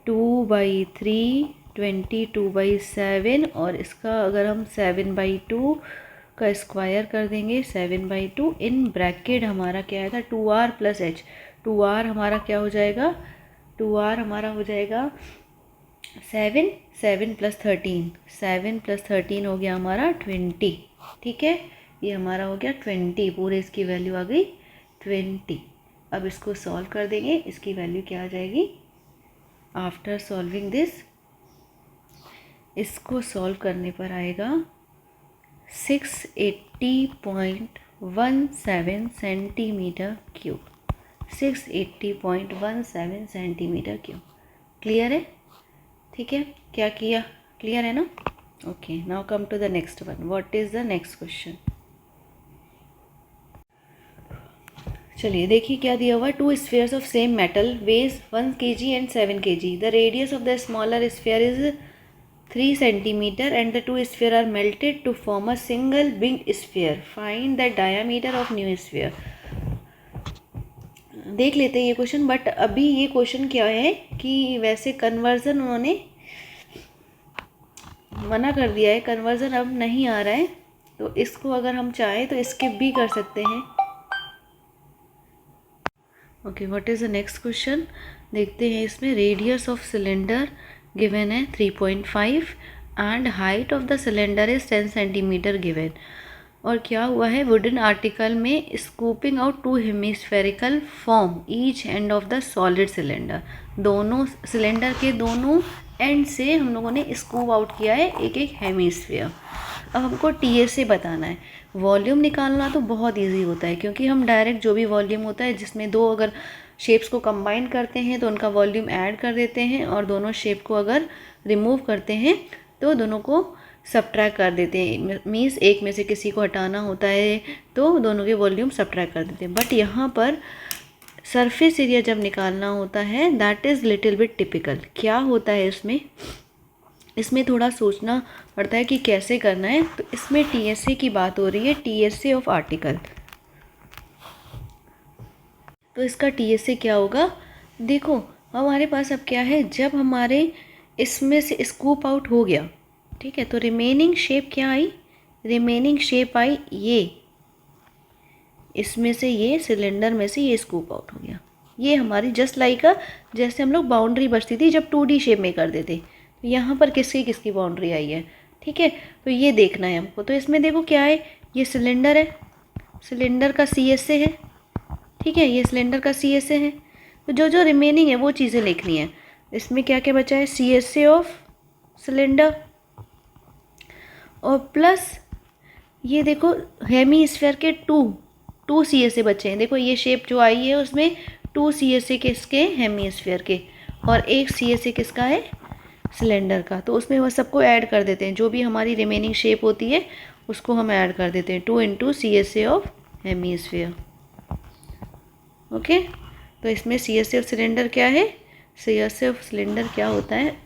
2/3 22/7, और इसका अगर हम 7/2 का स्क्वायर कर देंगे, 7/2 इन ब्रैकेट हमारा क्या आएगा 2r प्लस h। 2r हमारा क्या हो जाएगा, 2r हमारा हो जाएगा 7, 7 + 13, 7 + 13 हो गया हमारा 20। ठीक है, ये हमारा हो गया 20, पूरे इसकी वैल्यू आ गई 20। अब इसको सॉल्व कर देंगे, इसकी वैल्यू क्या आ जाएगी आफ्टर सॉल्विंग दिस, इसको सॉल्व करने पर आएगा 680.17 centimetre cube, 680.17 centimetre cube. Clear है। ठीक है, क्या किया, क्लियर है ना। Okay, now come to the next one. What is the next question. चलिए देखिए क्या दिया हुआ। 2 spheres of same metal weigh 1 kg and 7 kg। The radius of the smaller sphere is 3 centimeter and the 2 sphere are melted to form a single big sphere. Find the diameter of new sphere. देख लेते हैं ये question, but अभी ये question क्या है कि वैसे कन्वर्जन उन्होंने मना कर दिया है, कन्वर्जन अब नहीं आ रहा है, तो इसको अगर हम चाहें तो स्किप भी कर सकते हैं। Okay, what is the next question, देखते हैं इसमें। रेडियस ऑफ सिलेंडर गिवन है 3.5 and height of the cylinder is 10 centimetre given. और क्या हुआ है, वुडन आर्टिकल में scooping out 2 hemispherical form each end of the solid cylinder. दोनों सिलेंडर के दोनों एंड से हम लोगों ने स्कूप आउट किया है एक एक हेमिस्फीयर। अब हमको टीएसए बताना है। वॉल्यूम निकालना तो बहुत इजी होता है, क्योंकि हम डायरेक्ट जो भी वॉल्यूम होता है जिसमें दो अगर शेप्स को कंबाइन करते हैं तो उनका वॉल्यूम ऐड कर देते हैं, और दोनों शेप को अगर रिमूव करते हैं तो दोनों को सब्ट्रैक्ट कर देते हैं। मीन्स एक में से किसी को हटाना होता है तो दोनों के वॉल्यूम सब्ट्रैक्ट कर देते हैं। बट यहाँ पर सरफेस एरिया जब निकालना होता है that is little bit typical. क्या होता है इसमें थोड़ा सोचना पड़ता है कि कैसे करना है। तो इसमें टीएसए की बात हो रही है, टीएसए ऑफ आर्टिकल। तो इसका टीएसए क्या होगा, देखो हमारे पास अब क्या है, जब हमारे इसमें से स्कूप आउट हो गया, ठीक है, तो रिमेनिंग शेप क्या आई, रिमेनिंग शेप आई ये, इसमें से ये सिलेंडर में से ये स्कूप आउट हो गया। ये हमारी जस्ट लाइक जैसे हम लोग बाउंड्री बचती थी जब 2D शेप में करते थे, तो यहाँ पर किसकी बाउंड्री आई है। ठीक है, तो ये देखना है हमको। तो इसमें देखो क्या है, ये सिलेंडर है, सिलेंडर का CSA है, ठीक है, ये सिलेंडर का CSA है। तो जो रिमेनिंग है वो चीज़ें लिखनी है। इसमें क्या क्या बचा है, CSA ऑफ सिलेंडर, और प्लस ये देखो हेमीस्फीयर के टू CSA बचे हैं। देखो ये शेप जो आई है उसमें 2 CSA किसके, हेमीस्फीयर के, और एक CSA किसका है, सिलेंडर का। तो उसमें वह सबको ऐड कर देते हैं, जो भी हमारी रिमेनिंग शेप होती है उसको हम ऐड कर देते हैं, 2 × CSA ऑफ हेमीस्फीयर। ओके, तो इसमें CSA ऑफ सिलेंडर क्या है, CSA ऑफ सिलेंडर क्या होता है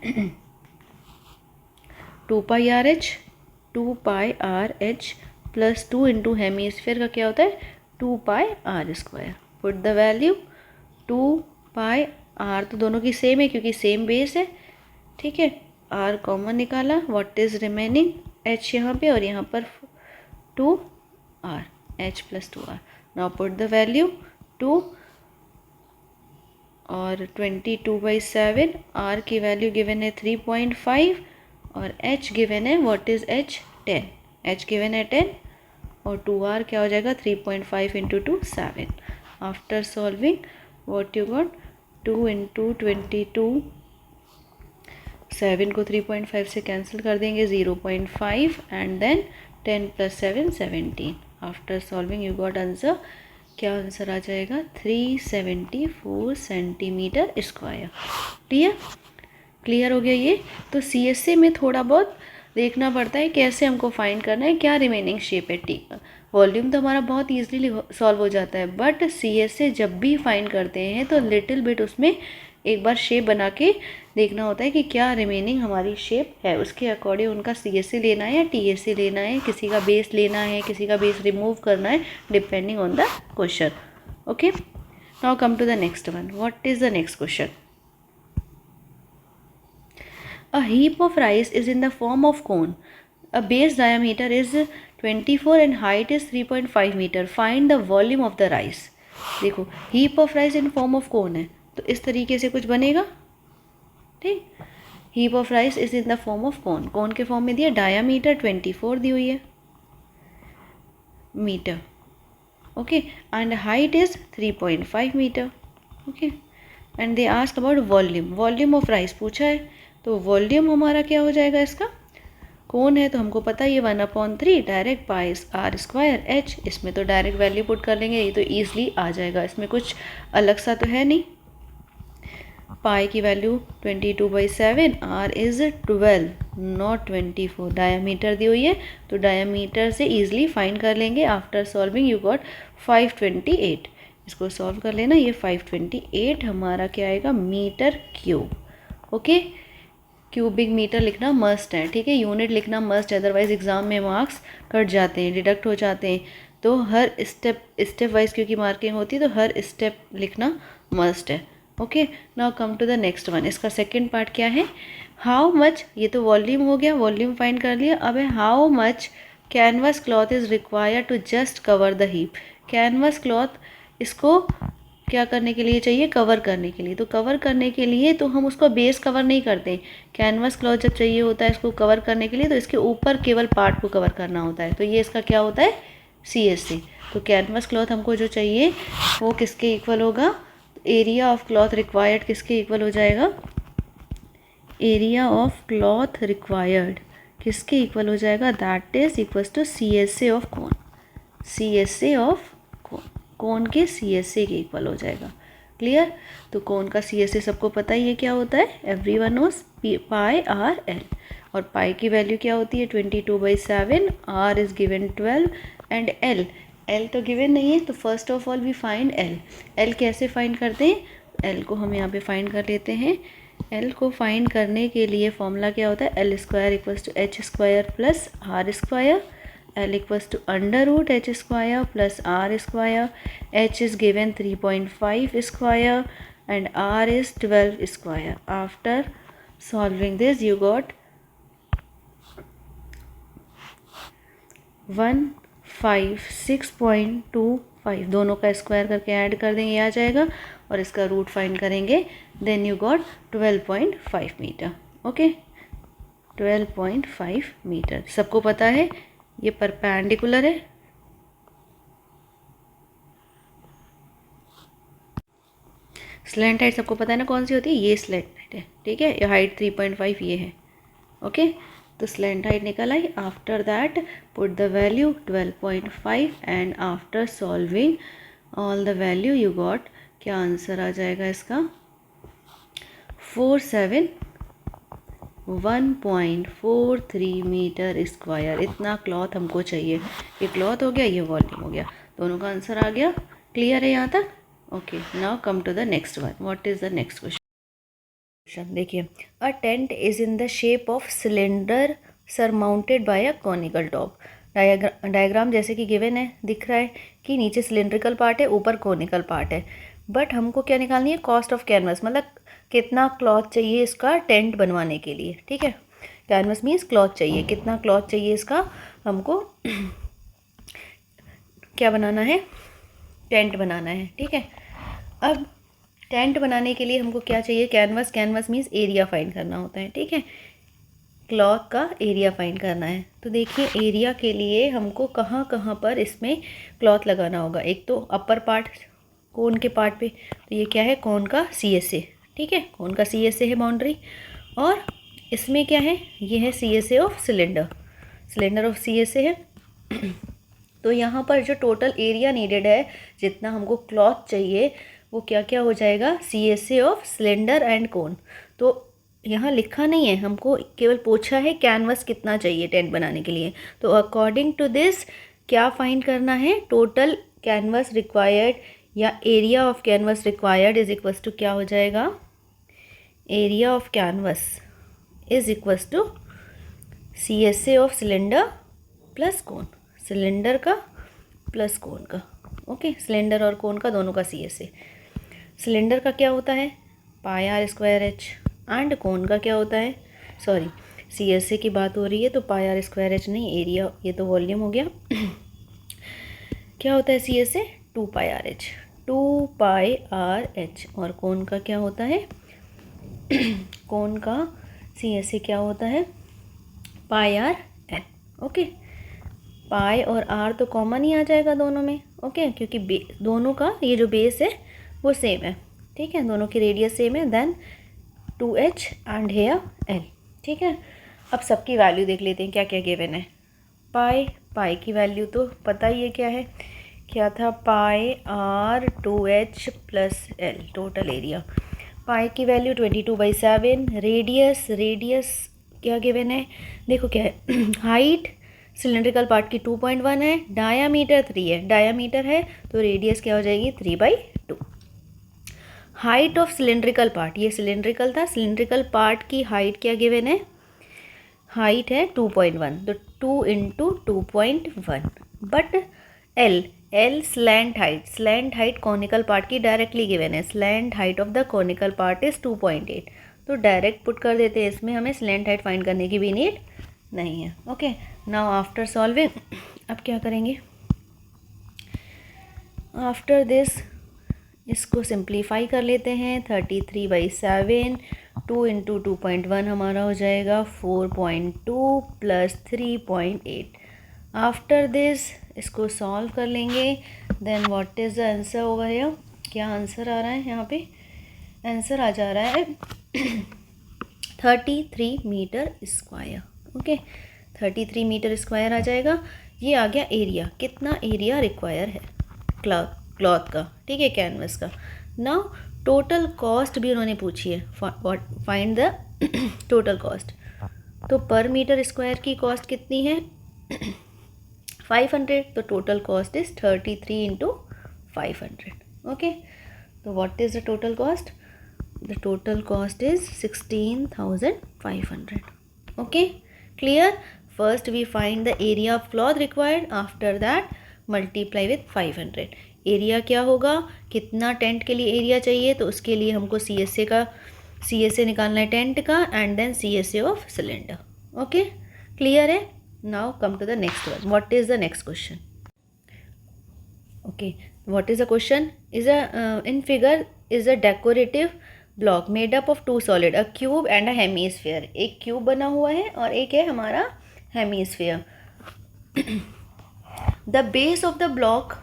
2πRH प्लस 2 × हेमीस्फीयर का क्या होता है 2πr²। Put the value 2πr² are तो दोनों की सेम है क्योंकि सेम बेस है, ठीक है। आर कॉमन निकाला, व्हाट इज रिमेनिंग, एच यहाँ पे और यहाँ पर 2 R, H plus 2 R. Now put the value 2 और 22/7, आर की वैल्यू गिवन है 3.5 और एच गिवन है, what is H, 10, H given है 10 और 2r क्या हो जाएगा 3.5 into 2 7। After solving what you got 2 into 22, 7 को 3.5 से कैंसिल कर देंगे 0.5 and then 10 plus 7 17। After solving you got answer, क्या आंसर आ जाएगा 374 सेंटीमीटर स्क्वायर। क्लियर हो गया ये। तो CSA में थोड़ा बहुत देखना पड़ता है कैसे हमको फाइंड करना है, क्या रिमेनिंग शेप है। ठीक, वॉल्यूम तो हमारा बहुत ईजिली सॉल्व हो जाता है, बट CSA जब भी फाइंड करते हैं तो लिटिल बिट उसमें एक बार शेप बना के देखना होता है कि क्या रिमेनिंग हमारी शेप है, उसके अकॉर्डिंग उनका CSA लेना है या TSA लेना है, किसी का बेस लेना है, किसी का बेस रिमूव करना है, depending on the question. Okay, now come to the next one. What is the next question? A heap of rice is in the form of cone. A base diameter is 24 and height is 3.5 meter. Find the volume of the rice. देखो heap of rice in form of cone है तो इस तरीके से कुछ बनेगा, ठीक। heap of rice is in the form of cone. cone के फॉर्म में दिया, डायामीटर 24 दी हुई है metre, okay, and height is 3.5 metre, okay. And they ask about volume, volume of rice पूछा है, तो वॉल्यूम हमारा क्या हो जाएगा, इसका कौन है तो हमको पता है ये 1/3 direct pi are square H, इसमें तो डायरेक्ट वैल्यू पुट कर लेंगे, ये तो ईजिली आ जाएगा, इसमें कुछ अलग सा तो है नहीं। पाई की value 22/7, are is 12 not 24, diameter दी हुई है तो डायामीटर से ईजिली फाइंड कर लेंगे। आफ्टर सॉल्विंग यू गॉट 528, इसको सॉल्व कर लेना, ये 528 हमारा क्या आएगा metre cube, okay. Cubic metre लिखना मस्ट है, ठीक है, यूनिट लिखना मस्ट, अदरवाइज एग्जाम में मार्क्स कट जाते हैं, डिडक्ट हो जाते हैं, तो हर स्टेप वाइज क्योंकि मार्किंग होती है तो हर स्टेप लिखना मस्ट है, okay. Now come to the next one, इसका सेकेंड पार्ट क्या है, हाउ मच, ये तो वॉल्यूम हो गया, वॉल्यूम फाइंड कर लिया। अब है how much canvas cloth is required to just cover the heap, canvas cloth इसको क्या करने के लिए चाहिए, कवर करने के लिए, तो कवर करने के लिए तो हम उसको बेस कवर नहीं करते, कैनवस क्लॉथ जब चाहिए होता है इसको कवर करने के लिए तो इसके ऊपर केवल पार्ट को कवर करना होता है, तो ये इसका क्या होता है CSA। तो कैनवस क्लॉथ हमको जो चाहिए वो किसके इक्वल होगा, एरिया ऑफ क्लॉथ रिक्वायर्ड किसके इक्वल हो जाएगा, एरिया ऑफ क्लॉथ रिक्वायर्ड किसके इक्वल हो जाएगा, that is equals to CSA of cone, CSA of cone के CSA के इक्वल हो जाएगा। क्लियर, तो कोन का CSA सबको पता ही है क्या होता है, everyone knows pi are L, और पाई की वैल्यू क्या होती है 22/7, are is given 12 and L तो गिवन नहीं है, तो first of all we find L कैसे फाइंड करते हैं, एल को हम यहाँ पे फाइंड कर लेते हैं। एल को फाइंड करने के लिए फॉर्मूला क्या होता है, L square equals to H square plus are square, L equals to under root h square plus r square, h is given 3.5 square and r is 12 square. After solving this you got 156.25, दोनों का square करके add कर देंगे, आ जाएगा, और इसका root find करेंगे, then you got 12.5 metre, okay, 12.5 metre. सबको पता है ये परपेंडिकुलर है, स्लैंट हाइट सबको पता है ना कौन सी होती है, ये स्लैंट हाइट है, ठीक है, ये हाइट 3.5 ये है, ओके। तो स्लैंट हाइट निकल आई। After that put the value 12.5 and after solving all the value you got, क्या आंसर आ जाएगा इसका 1.43 मीटर स्क्वायर, इतना क्लॉथ हमको चाहिए, ये क्लॉथ हो गया, ये वॉल्यूम हो गया, दोनों का आंसर आ गया। क्लियर है यहाँ तक, okay. Now come to the next one, what is the next question, देखिए, a tent is in the shape of cylinder surmounted by a conical top, diagram जैसे कि गिवन है, दिख रहा है कि नीचे सिलेंड्रिकल पार्ट है, ऊपर कॉनिकल पार्ट है, बट हमको क्या निकालनी है, कॉस्ट ऑफ कैनवस, मतलब कितना क्लॉथ चाहिए इसका टेंट बनवाने के लिए, ठीक है। कैनवस मीन्स क्लॉथ चाहिए, कितना क्लॉथ चाहिए इसका हमको क्या बनाना है, टेंट बनाना है, ठीक है। अब टेंट बनाने के लिए हमको क्या चाहिए, canvas, canvas means area find करना होता है, ठीक है। क्लॉथ का एरिया फाइंड करना है। तो देखिए एरिया के लिए हमको कहाँ कहाँ पर इसमें क्लॉथ लगाना होगा। एक तो अपर पार्ट कोन के पार्ट पे, तो ये क्या है, कोन का CSA, ठीक है, कोन का CSA है बाउंड्री। और इसमें क्या है, ये है CSA of cylinder, cylinder of CSA है। तो यहाँ पर जो टोटल एरिया नीडेड है, जितना हमको क्लॉथ चाहिए, वो क्या क्या हो जाएगा, CSA ऑफ सिलेंडर एंड कोन। तो यहाँ लिखा नहीं है, हमको केवल पूछा है कैनवस कितना चाहिए टेंट बनाने के लिए। तो अकॉर्डिंग टू दिस क्या फाइंड करना है, टोटल कैनवस रिक्वायर्ड या area of canvas required is equals to क्या हो जाएगा, area of canvas is equals to CSA of cylinder plus cone, cylinder का प्लस कोन का, ओके, सिलेंडर और कोन का दोनों का CSA। सिलेंडर का क्या होता है, πr²h, एंड कोन का क्या होता है, सॉरी CSA की बात हो रही है तो πr²h नहीं, एरिया, ये तो वॉल्यूम हो गया। क्या होता है CSA, 2πrh, 2πrh। और कोन का क्या होता है, कोन का CSA क्या होता है, πrn, ओके। पाई और आर तो कॉमन ही आ जाएगा दोनों में, ओके, क्योंकि दोनों का ये जो बेस है वो सेम है, ठीक है, दोनों की रेडियस सेम है। Then 2h and here l, ठीक है। अब सबकी वैल्यू देख लेते हैं क्या क्या गिवन है। पाई की वैल्यू तो पता ही है क्या है, क्या था, πr 2h plus l, total area. Pi की वैल्यू 22/7। रेडियस क्या गिवन है, देखो क्या है, हाइट सिलेंड्रिकल पार्ट की 2.1 है, डायामीटर 3 है, डायामीटर है तो रेडियस क्या हो जाएगी, 3/2। हाइट ऑफ सिलेंड्रिकल पार्ट, ये सिलेंड्रिकल था, सिलेंड्रिकल पार्ट की हाइट क्या गिवन है, हाइट है 2.1, तो 2 into 2.1। But L slant height conical part की डायरेक्टली गिवन है, slant height of the conical part is 2.8, तो डायरेक्ट पुट कर देते हैं इसमें, हमें स्लैंट हाइट फाइंड करने की भी नीड नहीं है, ओके। नाउ आफ्टर सॉल्विंग अब क्या करेंगे, आफ्टर दिस इसको सिंप्लीफाई कर लेते हैं। 33/7, 2 इंटू 2.1 हमारा हो जाएगा 4.2 प्लस 3.8। आफ्टर दिस इसको सॉल्व कर लेंगे। Then what is the answer over here, क्या आंसर आ रहा है यहाँ पे, आंसर आ जा रहा है 33 metre square, okay, 33 metre square आ जाएगा। ये आ गया एरिया, कितना एरिया रिक्वायर है क्लॉथ का, ठीक है, कैनवस का। नाउ टोटल कॉस्ट भी उन्होंने पूछी है, फाइंड द टोटल कॉस्ट। तो पर मीटर स्क्वायर की कॉस्ट कितनी है 500, तो total cost is 33 into 500, okay. तो what is the total cost, the total cost is 16,500, okay, clear. First we find the area of cloth required, after that multiply with 500। Area क्या होगा, कितना tent के लिए area चाहिए, तो उसके लिए हमको CSA निकालना है टेंट का, and then CSA of cylinder, okay, clear है। Now come to the next one, what is the next question, okay, what is the question, is in figure is a decorative block made up of 2 solid, a cube and a hemisphere. एक cube बना हुआ है और एक है हमारा hemisphere. The base of the block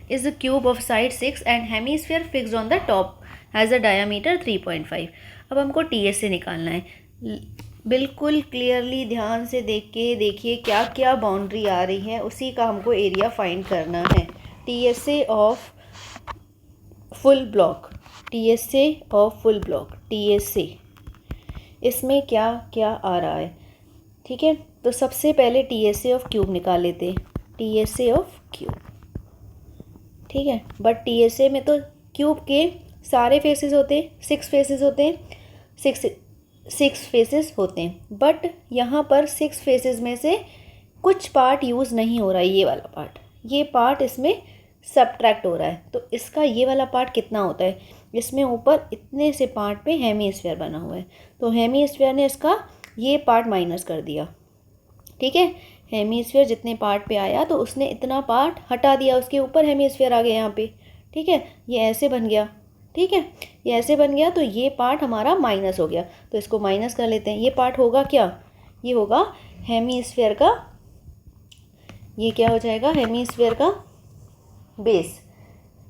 is a cube of side 6 and hemisphere fixed on the top has a diameter 3.5। अब हमको TSA निकालना है। बिल्कुल क्लियरली ध्यान से देख के देखिए क्या क्या बाउंड्री आ रही है, उसी का हमको एरिया फाइंड करना है। TSA of full block, TSA of full block, TSA इसमें क्या क्या आ रहा है, ठीक है। तो सबसे पहले TSA ऑफ क्यूब निकाल लेते हैं, TSA ऑफ क्यूब, ठीक है। बट TSA में तो क्यूब के सारे फेसेस होते हैं, 6 फेसेस होते हैं, 6 फेसेस होते हैं। बट यहाँ पर 6 फेसेस में से कुछ पार्ट यूज़ नहीं हो रहा है, ये वाला पार्ट, ये पार्ट इसमें सबट्रैक्ट हो रहा है, तो इसका ये वाला पार्ट कितना होता है, इसमें ऊपर इतने से पार्ट पे हेमीस्फीयर बना हुआ है, तो हेमीस्फीयर ने इसका ये पार्ट माइनस कर दिया, ठीक है। हेमीस्फीयर जितने पार्ट पे आया तो उसने इतना पार्ट हटा दिया, उसके ऊपर हेमीस्फीयर आ गया यहाँ पे, ठीक है। ये ऐसे बन गया, ठीक है, ये ऐसे बन गया, तो ये पार्ट हमारा माइनस हो गया, तो इसको माइनस कर लेते हैं। ये पार्ट होगा क्या, ये होगा हेमीस्फीयर का, ये क्या हो जाएगा, हेमीस्फीयर का बेस।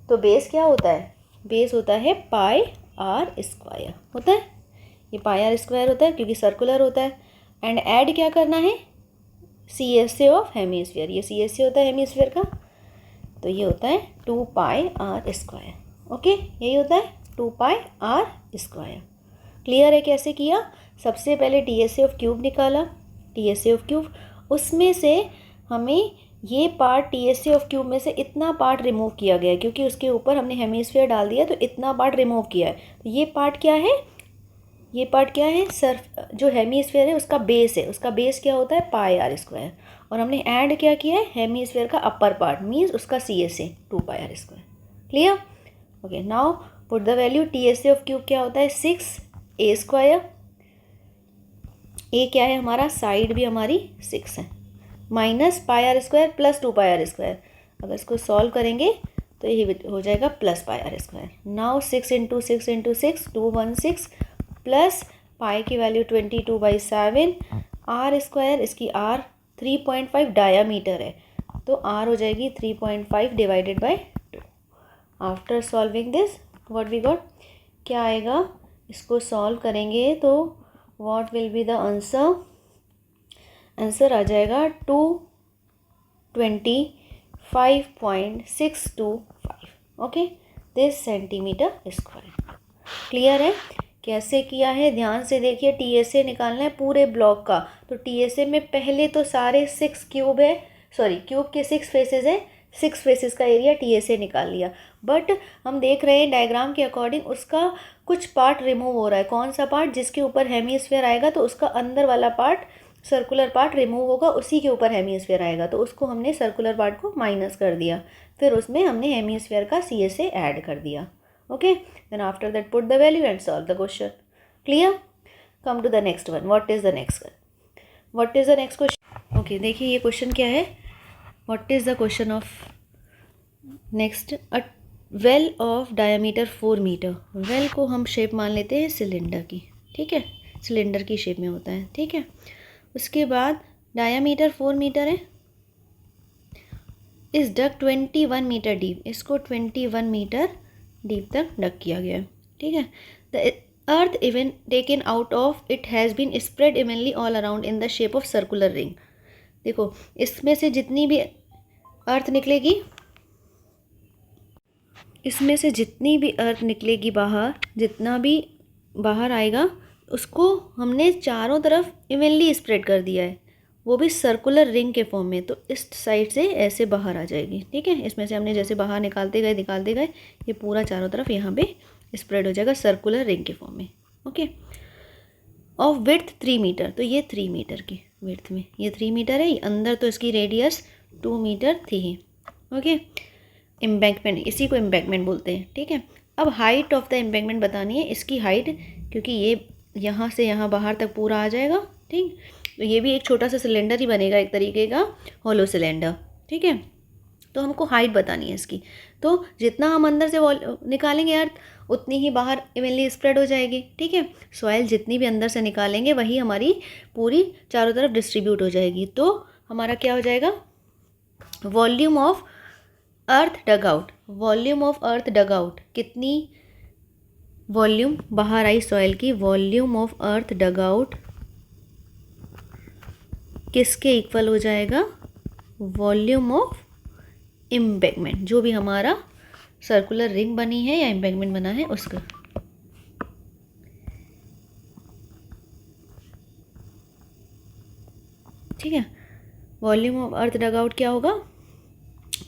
तो बेस क्या होता है, बेस होता है पाई आर स्क्वायर होता है, ये पाई आर स्क्वायर होता है क्योंकि सर्कुलर होता है। एंड ऐड क्या करना है, C S A of hemisphere, ये सी एस ए होता है हेमीस्फीयर का, तो ये होता है 2 पाई आर स्क्वायर। ओके, यही होता है 2 पाई आर स्क्वायर। क्लियर है कैसे किया, सबसे पहले T S A of cube निकाला, T S A of cube, उसमें से हमें ये part T S A of cube में से इतना पार्ट रिमूव किया गया है क्योंकि उसके ऊपर हमने हेमीस्फीयर डाल दिया, तो इतना पार्ट रिमूव किया है। तो ये पार्ट क्या है, ये पार्ट क्या है, सर्फ जो हेमीस्फीयर है उसका बेस है, उसका बेस क्या होता है पाई आर स्क्वायर, और हमने ऐड क्या किया है हेमीस्फीयर का अपर पार्ट, मीन्स उसका C S A 2 pi are square. Clear, okay. Now put the value, T S A of cube क्या होता है 6 ए स्क्वायर, ए क्या है हमारा, साइड भी हमारी 6 है, minus pi are square plus 2 pi are square, अगर इसको सॉल्व करेंगे तो ये हो जाएगा plus pi are square. Now 6 into 6 into 6 216 plus pi की वैल्यू 22/7 आर स्क्वायर, इसकी आर 3.5 डायामीटर है, तो आर हो जाएगी 3.5 divided by 2। After solving this what we got, क्या आएगा, इसको सॉल्व करेंगे तो what will be the answer, answer आ जाएगा 225.625, okay, this centimetre square. Clear है कैसे किया है, ध्यान से देखिए। टी एस ए निकालना है पूरे ब्लॉक का, तो टी एस ए में पहले तो सारे 6 क्यूब है, सॉरी क्यूब के 6 फेसेस है, 6 फेसेस का एरिया टी एस ए निकाल लिया, बट हम देख रहे हैं डायग्राम के अकॉर्डिंग उसका कुछ पार्ट रिमूव हो रहा है। कौन सा पार्ट, जिसके ऊपर हेमीस्फीयर आएगा तो उसका अंदर वाला पार्ट सर्कुलर पार्ट रिमूव होगा, उसी के ऊपर हेमीस्फीयर आएगा, तो उसको हमने सर्कुलर पार्ट को माइनस कर दिया, फिर उसमें हमने हेमीस्फीयर का सी एस ए ऐड कर दिया। Okay, then after that put the value and solve the question. Clear, come to the next one, what is the next one, what is the next question. Okay, देखिए ये question क्या है, what is the question of next, a well of diameter 4 meter, well को हम shape मान लेते हैं cylinder की, ठीक है, सिलेंडर की शेप में होता है, ठीक है। उसके बाद डायामीटर 4 मीटर है, इस डग 21 मीटर डीप, इसको 21 मीटर डीप तक डग किया गया है, ठीक है। The earth even taken out of it has been spread evenly all around in the shape of circular ring. देखो इसमें से जितनी भी अर्थ निकलेगी, इसमें से जितनी भी अर्थ निकलेगी बाहर, जितना भी बाहर आएगा उसको हमने चारों तरफ इवनली स्प्रेड कर दिया है, वो भी सर्कुलर रिंग के फॉर्म में, तो इस साइड से ऐसे बाहर आ जाएगी, ठीक है। इसमें से हमने जैसे बाहर निकालते गए ये पूरा चारों तरफ यहाँ पे स्प्रेड हो जाएगा सर्कुलर रिंग के फॉर्म में, ओके। ऑफ विड्थ 3 मीटर, तो ये 3 मीटर की विड्थ में, ये 3 मीटर है, अंदर तो इसकी रेडियस 2 मीटर थी, ओके। एम्बैंकमेंट, इसी को एम्बैंकमेंट बोलते हैं, ठीक है। अब हाइट ऑफ द एम्बैंकमेंट बतानी है, इसकी हाइट, क्योंकि ये यहाँ से यहाँ बाहर तक पूरा आ जाएगा, ठीक, तो ये भी एक छोटा सा सिलेंडर ही बनेगा, एक तरीके का हॉलो सिलेंडर, ठीक है। तो हमको हाइट बतानी है इसकी, तो जितना हम अंदर से निकालेंगे अर्थ उतनी ही बाहर इवनली स्प्रेड हो जाएगी, ठीक है। सॉइल जितनी भी अंदर से निकालेंगे वही हमारी पूरी चारों तरफ डिस्ट्रीब्यूट हो जाएगी, तो हमारा क्या हो जाएगा, volume of earth dug out, volume of earth dug out, कितनी वॉल्यूम बाहर आई सॉइल की, volume of earth dug out किसके इक्वल हो जाएगा, वॉल्यूम ऑफ एम्बैंकमेंट, जो भी हमारा सर्कुलर रिंग बनी है या एम्बैंकमेंट बना है उसका, ठीक है। Volume of earth dug out क्या होगा,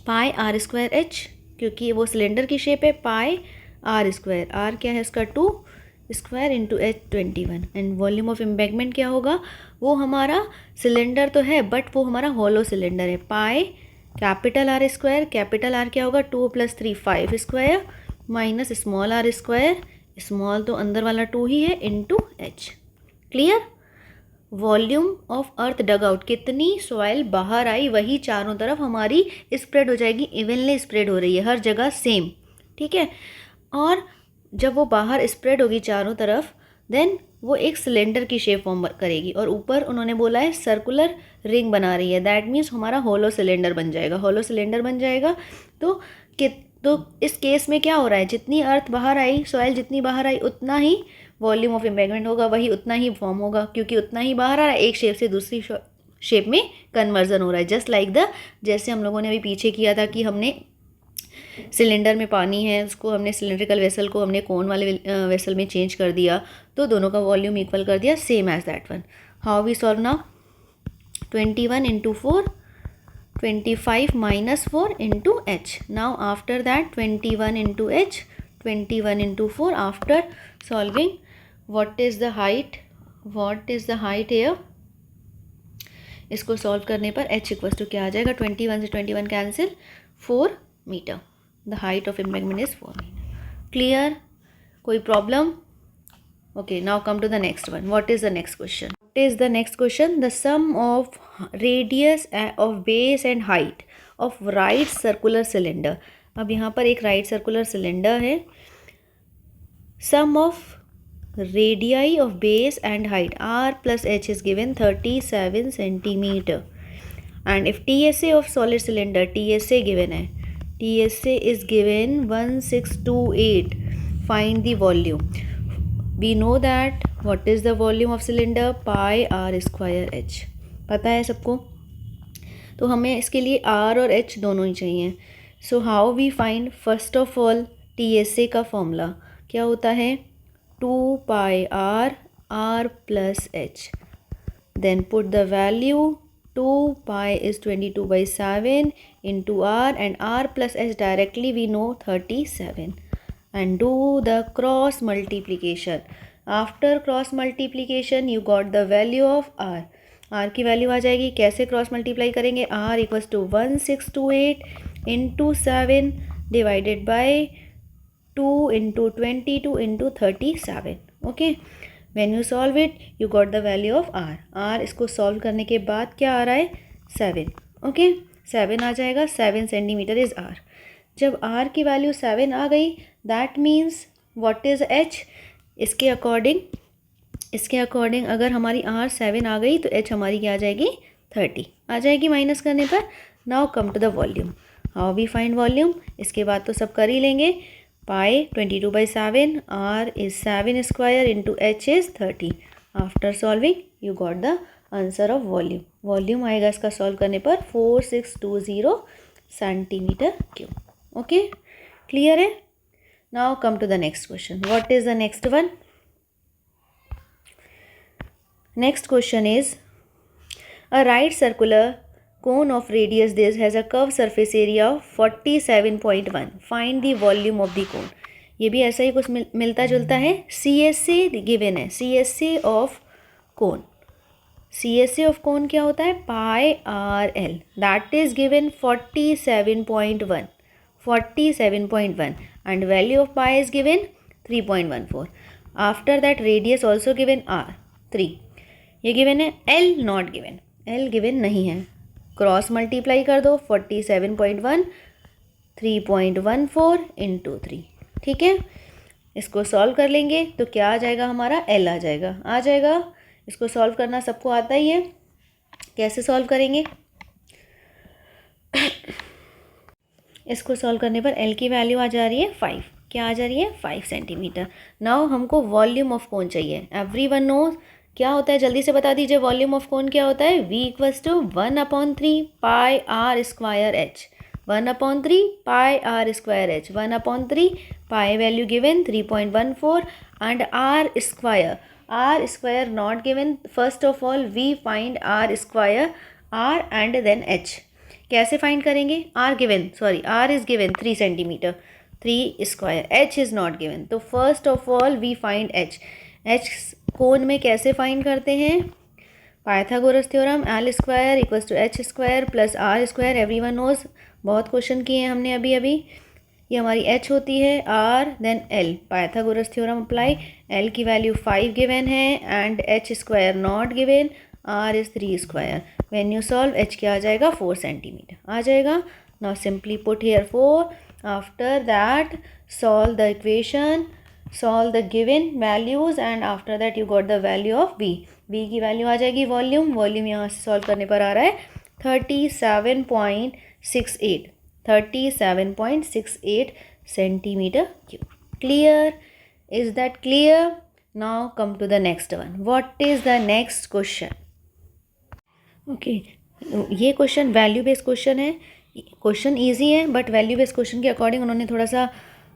पाई आर स्क्वायर एच, क्योंकि वो सिलेंडर की शेप है, पाई आर स्क्वायर, आर क्या है इसका 2 square into H 21, and volume of embankment क्या होगा, वो हमारा सिलेंडर तो है बट वो हमारा हॉलो सिलेंडर है, pi capital R square, capital R क्या होगा 2 + 3 5 square minus small r square, small तो अंदर वाला 2 ही है, into h. Clear. Volume of earth dug out, कितनी सॉइल बाहर आई वही चारों तरफ हमारी स्प्रेड हो जाएगी, इवनली स्प्रेड हो रही है हर जगह सेम, ठीक है। और जब वो बाहर स्प्रेड होगी चारों तरफ, देन वो एक सिलेंडर की शेप फॉर्म करेगी, और ऊपर उन्होंने बोला है सर्कुलर रिंग बना रही है, दैट मीन्स हमारा होलो सिलेंडर बन जाएगा, होलो सिलेंडर बन जाएगा। तो इस केस में क्या हो रहा है, जितनी अर्थ बाहर आई, सॉइल जितनी बाहर आई, उतना ही वॉल्यूम ऑफ एम्बैंकमेंट होगा, वही उतना ही फॉर्म होगा, क्योंकि उतना ही बाहर आ रहा है, एक शेप से दूसरी शेप में कन्वर्जन हो रहा है। जस्ट लाइक जैसे हम लोगों ने अभी पीछे किया था कि हमने सिलेंडर में पानी है, उसको हमने सिलेंड्रिकल वेसल को हमने कोन वाले वेसल में चेंज कर दिया, तो दोनों का वॉल्यूम इक्वल कर दिया, same as that one. How we solve now, 21 × 4, 25 - 4 into h. Now after that 21 into h, 21 into 4. After solving, what is the height? What is the height here? इसको solve करने पर h इक्वल्स टू क्या आ जाएगा, 21 से 21 cancel, 4 meter. The height of embankment is 4 meter. Clear, कोई problem? Okay, now come to the next one. What is the next question? What is the next question? The sum of radius of base and height of right circular cylinder. अब यहाँ पर एक right circular cylinder है. Sum of radii of base and height r plus h is given 37 centimeter. And if TSA of solid cylinder, TSA given है, TSA is given 1628. Find the volume. We know that what is the volume of cylinder, pi r square h. पता है सबको, तो हमें इसके लिए r और h दोनों ही चाहिए। So how we find, first of all TSA का फॉर्मूला क्या होता है, 2 pi r plus h. Then put the value, 2 pi is 22/7 into r, and r plus h directly we know 37. And do the cross multiplication. After cross multiplication you got the value of r. r की value आ जाएगी, कैसे cross multiply करेंगे, r equals to 1628 into 7 divided by 2 into 22 into 37. Okay, when you solve it you got the value of r. इसको solve करने के बाद क्या आ रहा है, 7. ओके, 7 आ जाएगा, 7 सेंटीमीटर इज r. जब r की वैल्यू 7 आ गई, that means what is h. इसके अकॉर्डिंग अगर हमारी r 7 आ गई तो h हमारी क्या आ जाएगी, 30 आ जाएगी माइनस करने पर. Now come to the volume. How we find volume, इसके बाद तो सब कर ही लेंगे. Pi 22/7, r is 7 square into h is 30. After solving you got the answer of volume. Volume आएगा इसका सॉल्व करने पर 4620 सेंटीमीटर क्यूब. ओके, क्लियर है. Now come to the next question. What is the next one? Next question is, a right circular cone of radius this has a curved surface area of 47.1. Find the volume of the cone. ये भी ऐसा ही कुछ मिलता जुलता है. CSA given है, CSA of cone. CSA of cone क्या होता है, pi are l. That is given 47.1. 47.1 and value of pi is given 3.14. After that radius also given r 3. ये गिवन है, l not given, l given नहीं है. Cross multiply कर दो, 47.1 3.14 into 3. ठीक है, इसको सॉल्व कर लेंगे तो क्या आ जाएगा, हमारा l आ जाएगा. इसको सॉल्व करना सबको आता ही है. कैसे सॉल्व करेंगे, इसको सॉल्व करने पर l की वैल्यू आ जा रही है 5. क्या आ जा रही है, 5 सेंटीमीटर. नाउ हमको वॉल्यूम ऑफ कोन चाहिए. एवरीवन नोज क्या होता है, जल्दी से बता दीजिए. वॉल्यूम ऑफ कोन क्या होता है, v equals to 1/3 pi r square h. 1/3 pi r square h. 1/3 pi value given 3.14 and r square not given. First of all we find r square, r and then h. कैसे find करेंगे, r is given 3 centimetre, 3 square. h is not given. तो first of all we find h. Cone में कैसे find करते हैं, Pythagoras theorem l square equals to H square plus are square, everyone knows, बहुत question किए हैं हमने अभी। ये हमारी h होती है, r then l, Pythagoras theorem apply, l की वैल्यू 5 गिवन है and h square not given, r is 3 square. When you solve h क्या आ जाएगा, 4 सेंटीमीटर आ जाएगा। Now simply put here 4, after that solve the equation, solve the given values and after that you got the value of v की value आ जाएगी volume यहाँ से सॉल्व करने पर आ रहा है 37.68 centimeter cube. Clear? Is that clear? Now come to the next one. What is the next question? Okay, ये क्वेश्चन वैल्यू बेस्ड क्वेश्चन है। क्वेश्चन इजी है बट वैल्यू बेस्ड क्वेश्चन के अकॉर्डिंग उन्होंने थोड़ा सा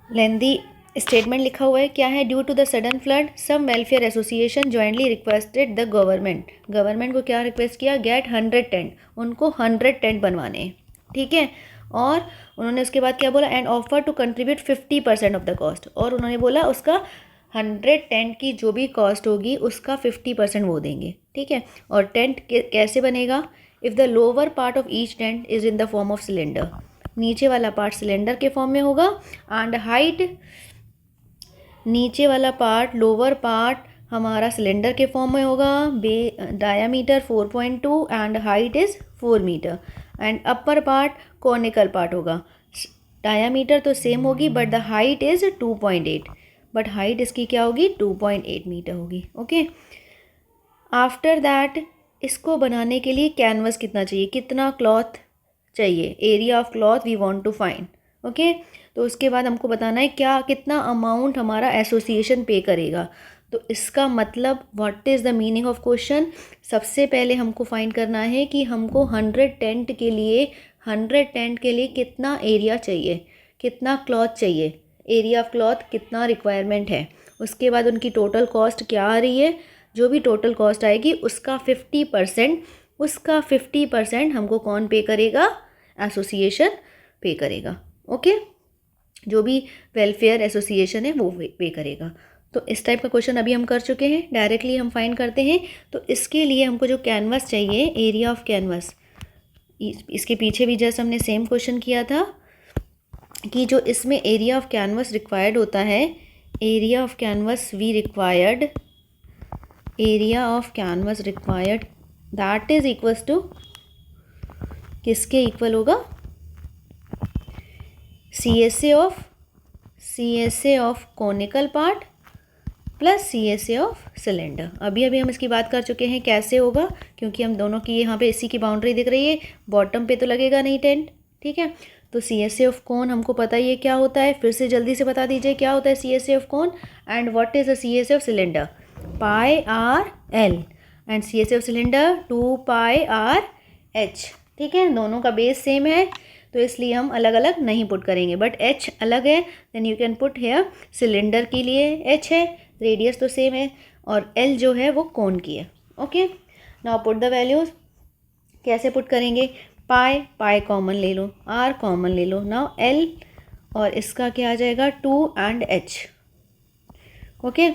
लेंदी स्टेटमेंट लिखा हुआ है। क्या है? Due to the sudden flood some welfare association jointly requested the government को क्या रिक्वेस्ट किया? गेट 100 टेंट, उनको 100 टेंट बनवाने हैं, ठीक है। और उन्होंने उसके बाद क्या बोला? And offer to contribute 50% of the cost, और उन्होंने बोला उसका 100 टेंट की जो भी कॉस्ट होगी उसका 50% वो देंगे, ठीक है। और टेंट कैसे बनेगा? If the lower part of each tent is in the form of cylinder, नीचे वाला पार्ट सिलेंडर के फॉर्म में होगा एंड हाइट, नीचे वाला पार्ट लोअर पार्ट हमारा सिलेंडर के फॉर्म में होगा, diameter 4.2 and height is 4 meter, and upper part conical part होगा, डायामीटर तो सेम होगी but the height is 2.8, but height इसकी क्या होगी? 2.8 मीटर होगी, ओके। आफ्टर दैट इसको बनाने के लिए कैनवस कितना चाहिए, कितना क्लॉथ चाहिए, area of cloth we want to find, okay. तो उसके बाद हमको बताना है क्या कितना अमाउंट हमारा एसोसिएशन पे करेगा। तो इसका मतलब what is the meaning of question? सबसे पहले हमको फाइंड करना है कि हमको 100 टेंट के लिए कितना एरिया चाहिए, कितना क्लॉथ चाहिए, एरिया ऑफ क्लॉथ कितना रिक्वायरमेंट है। उसके बाद उनकी टोटल कॉस्ट क्या आ रही है, जो भी टोटल कॉस्ट आएगी उसका 50% हमको कौन पे करेगा? एसोसिएशन पे करेगा, ओके। जो भी वेलफेयर एसोसिएशन है वो पे करेगा। तो इस टाइप का क्वेश्चन अभी हम कर चुके हैं, डायरेक्टली हम फाइंड करते हैं। तो इसके लिए हमको जो कैनवस चाहिए, एरिया ऑफ कैनवस, इसके पीछे भी जस्ट हमने सेम क्वेश्चन किया था कि जो इसमें एरिया ऑफ कैनवस रिक्वायर्ड होता है, area of canvas required that is equals to किसके इक्वल होगा? CSA of conical part plus CSA of cylinder. अभी हम इसकी बात कर चुके हैं कैसे होगा, क्योंकि हम दोनों की यहाँ पे इसी की बाउंड्री दिख रही है, बॉटम पे तो लगेगा नहीं टेंट, ठीक है। तो CSA ऑफ कॉन हमको पता ही है क्या होता है, फिर से जल्दी से बता दीजिए क्या होता है CSA of cone and what is the CSA of cylinder? πr/l and CSA of cylinder 2πr/h, ठीक है। दोनों का बेस सेम है तो इसलिए हम अलग अलग नहीं पुट करेंगे, बट h अलग है, then you can put here cylinder के लिए h है, रेडियस तो सेम है, और l जो है वो कोन की है, okay. Now put the values, कैसे पुट करेंगे? पाई कॉमन ले लो, r कॉमन ले लो, नाउ l और इसका क्या आ जाएगा? 2 एंड h, ओके।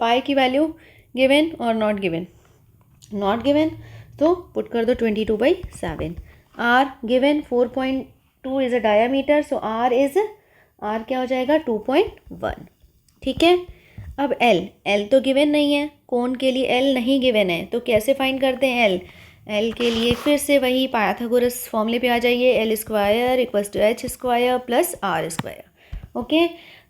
पाई की वैल्यू गिवन और नॉट गिवन? नॉट गिवन तो पुट कर दो 22/7। r given 4.2 is a diameter, so r क्या हो जाएगा? 2.1, ठीक है। अब l तो गिवन नहीं है, कोन के लिए l नहीं गिवन है, तो कैसे फाइंड करते हैं l के लिए? फिर से वही पाइथागोरस फॉर्मूले पे आ जाइए, l square equals to h square plus r square, okay.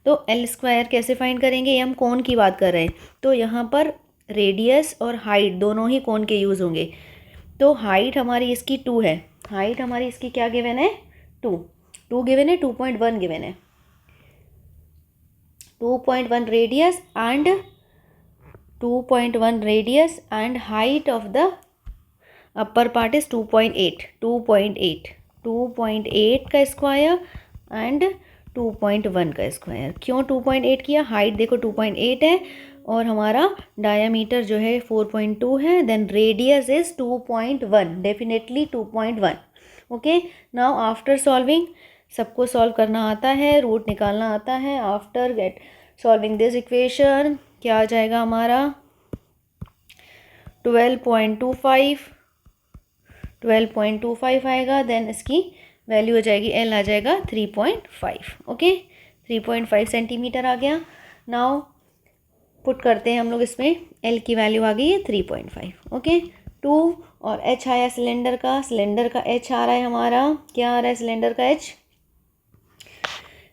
तो l स्क्वायर कैसे फाइंड करेंगे? ये हम कोन की बात कर रहे हैं, तो यहाँ पर रेडियस और हाइट दोनों ही कोन के यूज़ होंगे। तो हाइट हमारी इसकी 2 है, हाइट हमारी इसकी क्या गिवन है? 2 गिवन है, 2.1 गिवन है, 2.1 radius and height of the upper part is 2.8 का स्क्वायर एंड 2.1 का स्क्वायर। क्यों 2.8 किया? हाइट देखो 2.8 है और हमारा डायामीटर जो है 4.2 है, then radius is 2.1, definitely 2.1, okay. Now after solving, सबको सॉल्व करना आता है, रूट निकालना आता है। आफ्टर सॉल्विंग दिस इक्वेशन क्या आ जाएगा हमारा? 12.25 आएगा, देन इसकी वैल्यू हो जाएगी, एल आ जाएगा 3.5। ओके, 3.5 सेंटीमीटर आ गया। नाउ पुट करते हैं हम लोग इसमें, एल की वैल्यू आ गई है 3.5। ओके, 2 और एच आया सिलेंडर का एच आ रहा है हमारा, क्या आ रहा है सिलेंडर का एच?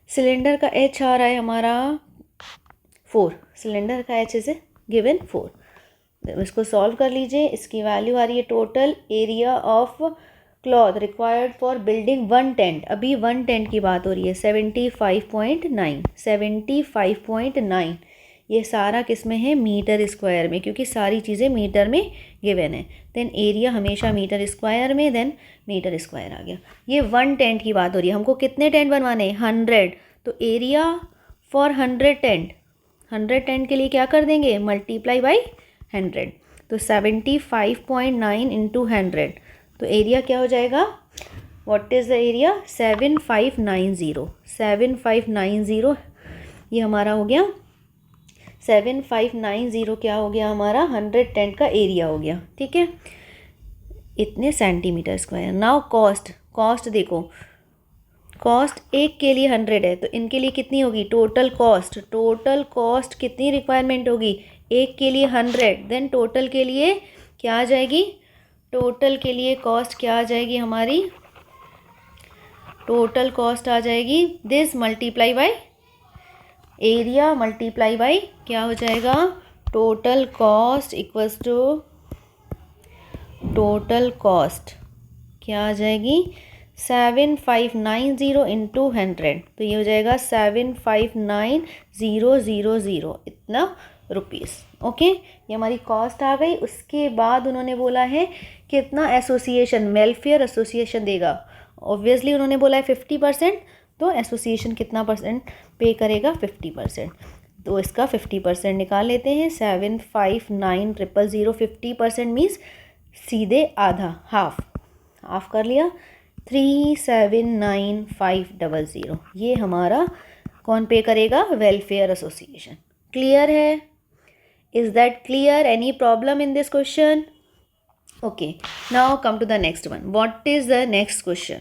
सिलेंडर का एच आ रहा है हमारा 4। सिलेंडर का एच इज गिवन 4। इसको सॉल्व कर लीजिए। इसकी वैल्यू आ रही है total area of cloth required for building 1 tent. अभी 1 टेंट की बात हो रही है, 75.9। ये सारा किस में है? मीटर स्क्वायर में, क्योंकि सारी चीज़ें मीटर में गिवन है। देन एरिया हमेशा मीटर स्क्वायर में, देन मीटर स्क्वायर आ गया। ये 1 टेंट की बात हो रही है, हमको कितने टेंट बनवाने हैं? 100। तो एरिया फॉर 100 टेंट, 100 टेंट के लिए क्या कर देंगे? Multiply by 100। तो 75.9 इंटू 100, तो एरिया क्या हो जाएगा? What is the area? 7590। ये हमारा हो गया 7590, क्या हो गया हमारा? 100 टेंट का एरिया हो गया। ठीक है, इतने सेंटीमीटर स्क्वायर। नाउ कॉस्ट देखो, कॉस्ट एक के लिए 100 है, तो इनके लिए कितनी होगी? टोटल कॉस्ट कितनी रिक्वायरमेंट होगी? एक के लिए 100, देन टोटल के लिए क्या आ जाएगी? टोटल के लिए कॉस्ट क्या आ जाएगी हमारी? टोटल कॉस्ट आ जाएगी this multiply by area multiply by क्या हो जाएगा? Total cost equals to total cost क्या आ जाएगी? 7590 इंटू 100, तो ये हो जाएगा 759000 इतना रुपीज़। ओके, ये हमारी कॉस्ट आ गई। उसके बाद उन्होंने बोला है कितना एसोसिएशन, वेलफेयर एसोसिएशन देगा। ऑब्वियसली उन्होंने बोला है 50%, तो एसोसिएशन कितना परसेंट पे करेगा? 50%। तो इसका 50% निकाल लेते हैं। 759000 50% मीन्स सीधे आधा, हाफ कर लिया। 379,500 ये हमारा कौन पे करेगा? Welfare association. क्लियर है? Is that clear? Any problem in this question? Okay, now come to the next one. What is the next question?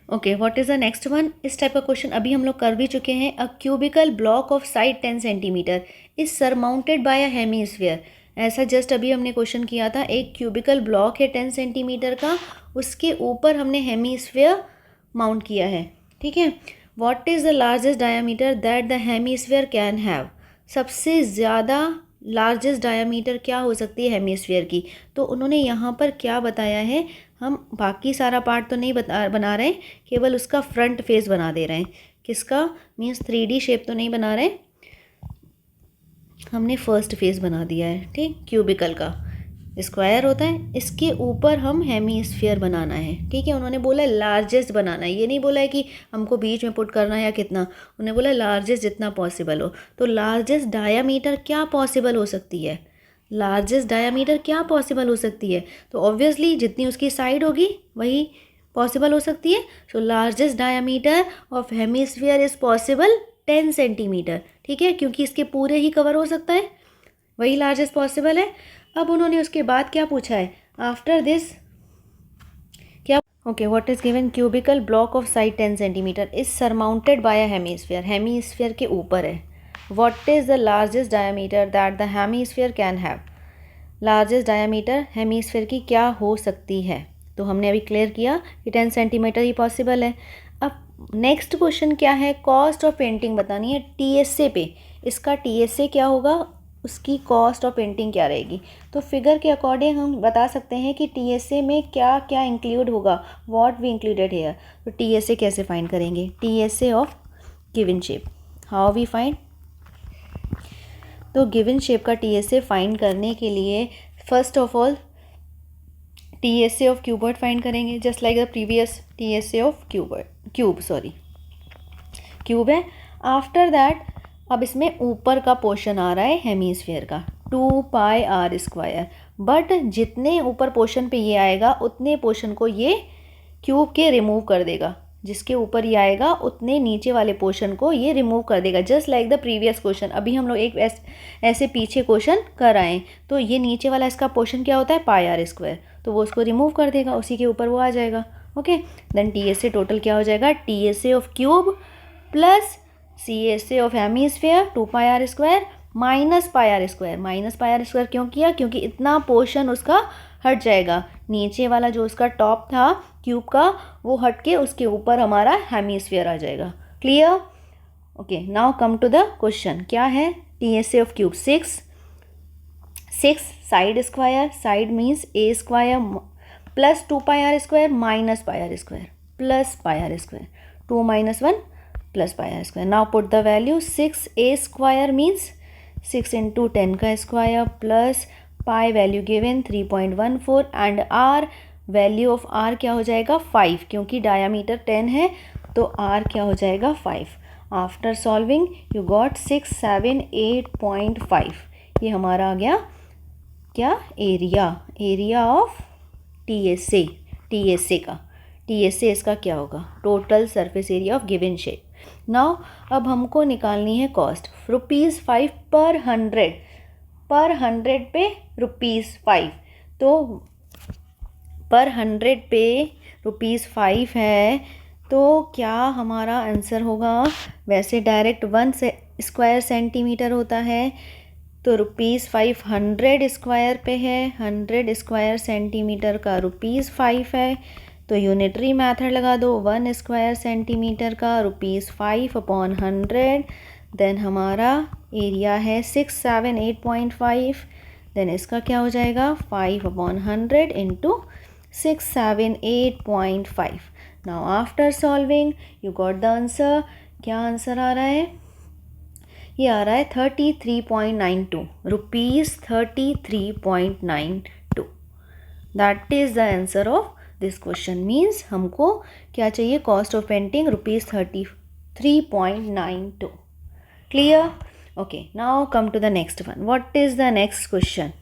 Okay, what is the next one? इस type का question अभी हम लोग कर भी चुके हैं। A cubical block of side 10 centimetre is surmounted by a hemisphere. ऐसा जस्ट अभी हमने क्वेश्चन किया था। एक क्यूबिकल ब्लॉक है 10 सेंटीमीटर का, उसके ऊपर हमने हेमीस्फीयर माउंट किया है। ठीक है, what is the largest diameter that the hemisphere can have? सबसे ज़्यादा लार्जेस्ट डायामीटर क्या हो सकती है हेमीस्फीयर की? तो उन्होंने यहाँ पर क्या बताया है, हम बाकी सारा पार्ट तो नहीं बना रहे हैं, केवल उसका फ्रंट फेस बना दे रहे हैं। किसका? मीन्स 3D शेप तो नहीं बना रहे, हमने फर्स्ट फेस बना दिया है। ठीक, क्यूबिकल का स्क्वायर होता है, इसके ऊपर हम हेमीस्फीयर बनाना है। ठीक है, उन्होंने बोला लार्जेस्ट बनाना है, ये नहीं बोला है कि हमको बीच में पुट करना है या कितना। उन्होंने बोला लार्जेस्ट जितना पॉसिबल हो। तो लार्जेस्ट डायामीटर क्या पॉसिबल हो सकती है? लार्जेस्ट डायामीटर क्या पॉसिबल हो सकती है? तो ऑब्वियसली जितनी उसकी साइड होगी वही पॉसिबल हो सकती है। So largest diameter of hemisphere is possible 10 centimetre. ठीक है, क्योंकि इसके पूरे ही कवर हो सकता है, वही लार्जेस्ट पॉसिबल है। अब उन्होंने उसके बाद क्या पूछा है? आफ्टर दिस क्या? Okay, what is given? Cubicle block of side 10 centimetre is surmounted by a hemisphere. Hemisphere के ऊपर है। What is the largest diameter that the hemisphere can have? Largest diameter hemisphere की क्या हो सकती है? तो हमने अभी क्लियर किया कि 10 सेंटीमीटर ही पॉसिबल है। अब नेक्स्ट क्वेश्चन क्या है? कॉस्ट ऑफ पेंटिंग बतानी है TSA पे। इसका TSA क्या होगा, उसकी कॉस्ट ऑफ पेंटिंग क्या रहेगी? तो फिगर के अकॉर्डिंग हम बता सकते हैं कि TSA में क्या क्या इंक्लूड होगा, व्हाट वी इंक्लूडेड हेयर। तो TSA कैसे फाइंड करेंगे? TSA of given shape, how we find? तो गिवन शेप का TSA फाइंड करने के लिए first of all TSA of cuboid find करेंगे, just like the previous TSA of cube है। आफ्टर दैट अब इसमें ऊपर का पोर्शन आ रहा है हेमीस्फीयर का 2πr², बट जितने ऊपर पोर्शन पे ये आएगा उतने पोर्शन को ये क्यूब के रिमूव कर देगा। जिसके ऊपर ये आएगा उतने नीचे वाले पोर्शन को ये रिमूव कर देगा, just like the previous question. अभी हम लोग एक ऐसे पीछे क्वेश्चन कर आए, तो ये नीचे वाला इसका पोर्शन क्या होता है, पाई आर स्क्वायर, तो वो उसको रिमूव कर देगा, उसी के ऊपर वो आ जाएगा। Okay, then T S A total क्या हो जाएगा, T S A of cube plus C S A of hemisphere 2 pi are square minus pi are square. Minus pi are square क्यों किया, क्योंकि इतना पोर्शन उसका हट जाएगा, नीचे वाला जो उसका टॉप था क्यूब का वो हट के उसके ऊपर हमारा हेमीस्फेयर आ जाएगा। Clear? Okay, now come to the question. क्या है, T S A of cube 6 side square, side means a square plus 2 pi are square minus pi are square plus pi are square, 2 minus 1 plus pi r square. Now put the value, 6a square means 6 into 10 का square plus pi value given 3.14 and r value of r क्या हो जाएगा 5, क्योंकि diameter 10 है तो r क्या हो जाएगा 5. After solving you got 678.5. ये हमारा आ गया क्या, एरिया ऑफ TSA का। TSA इसका क्या होगा, total surface area of given shape. Now अब हमको निकालनी है कॉस्ट, ₹5 पर 100 पे ₹5, तो पर 100 पे ₹5 है, तो क्या हमारा आंसर होगा, वैसे डायरेक्ट 1 स्क्वायर सेंटीमीटर होता है, तो ₹5 100 स्क्वायर पे है, 100 स्क्वायर सेंटीमीटर का ₹5 है, तो यूनिटरी मेथड लगा दो, 1 स्क्वायर सेंटीमीटर का ₹5 अपॉन 100, देन हमारा एरिया है 678.5, देन इसका क्या हो जाएगा 5 upon 100 into 678.5. Now after solving you got the answer. क्या आंसर आ रहा है, ये आ रहा है 33.92 rupees, 33.92। That is the answer of this question. Means हमको क्या चाहिए, cost of painting ₹33.92। Clear? Okay, now come to the next one. What is the next question?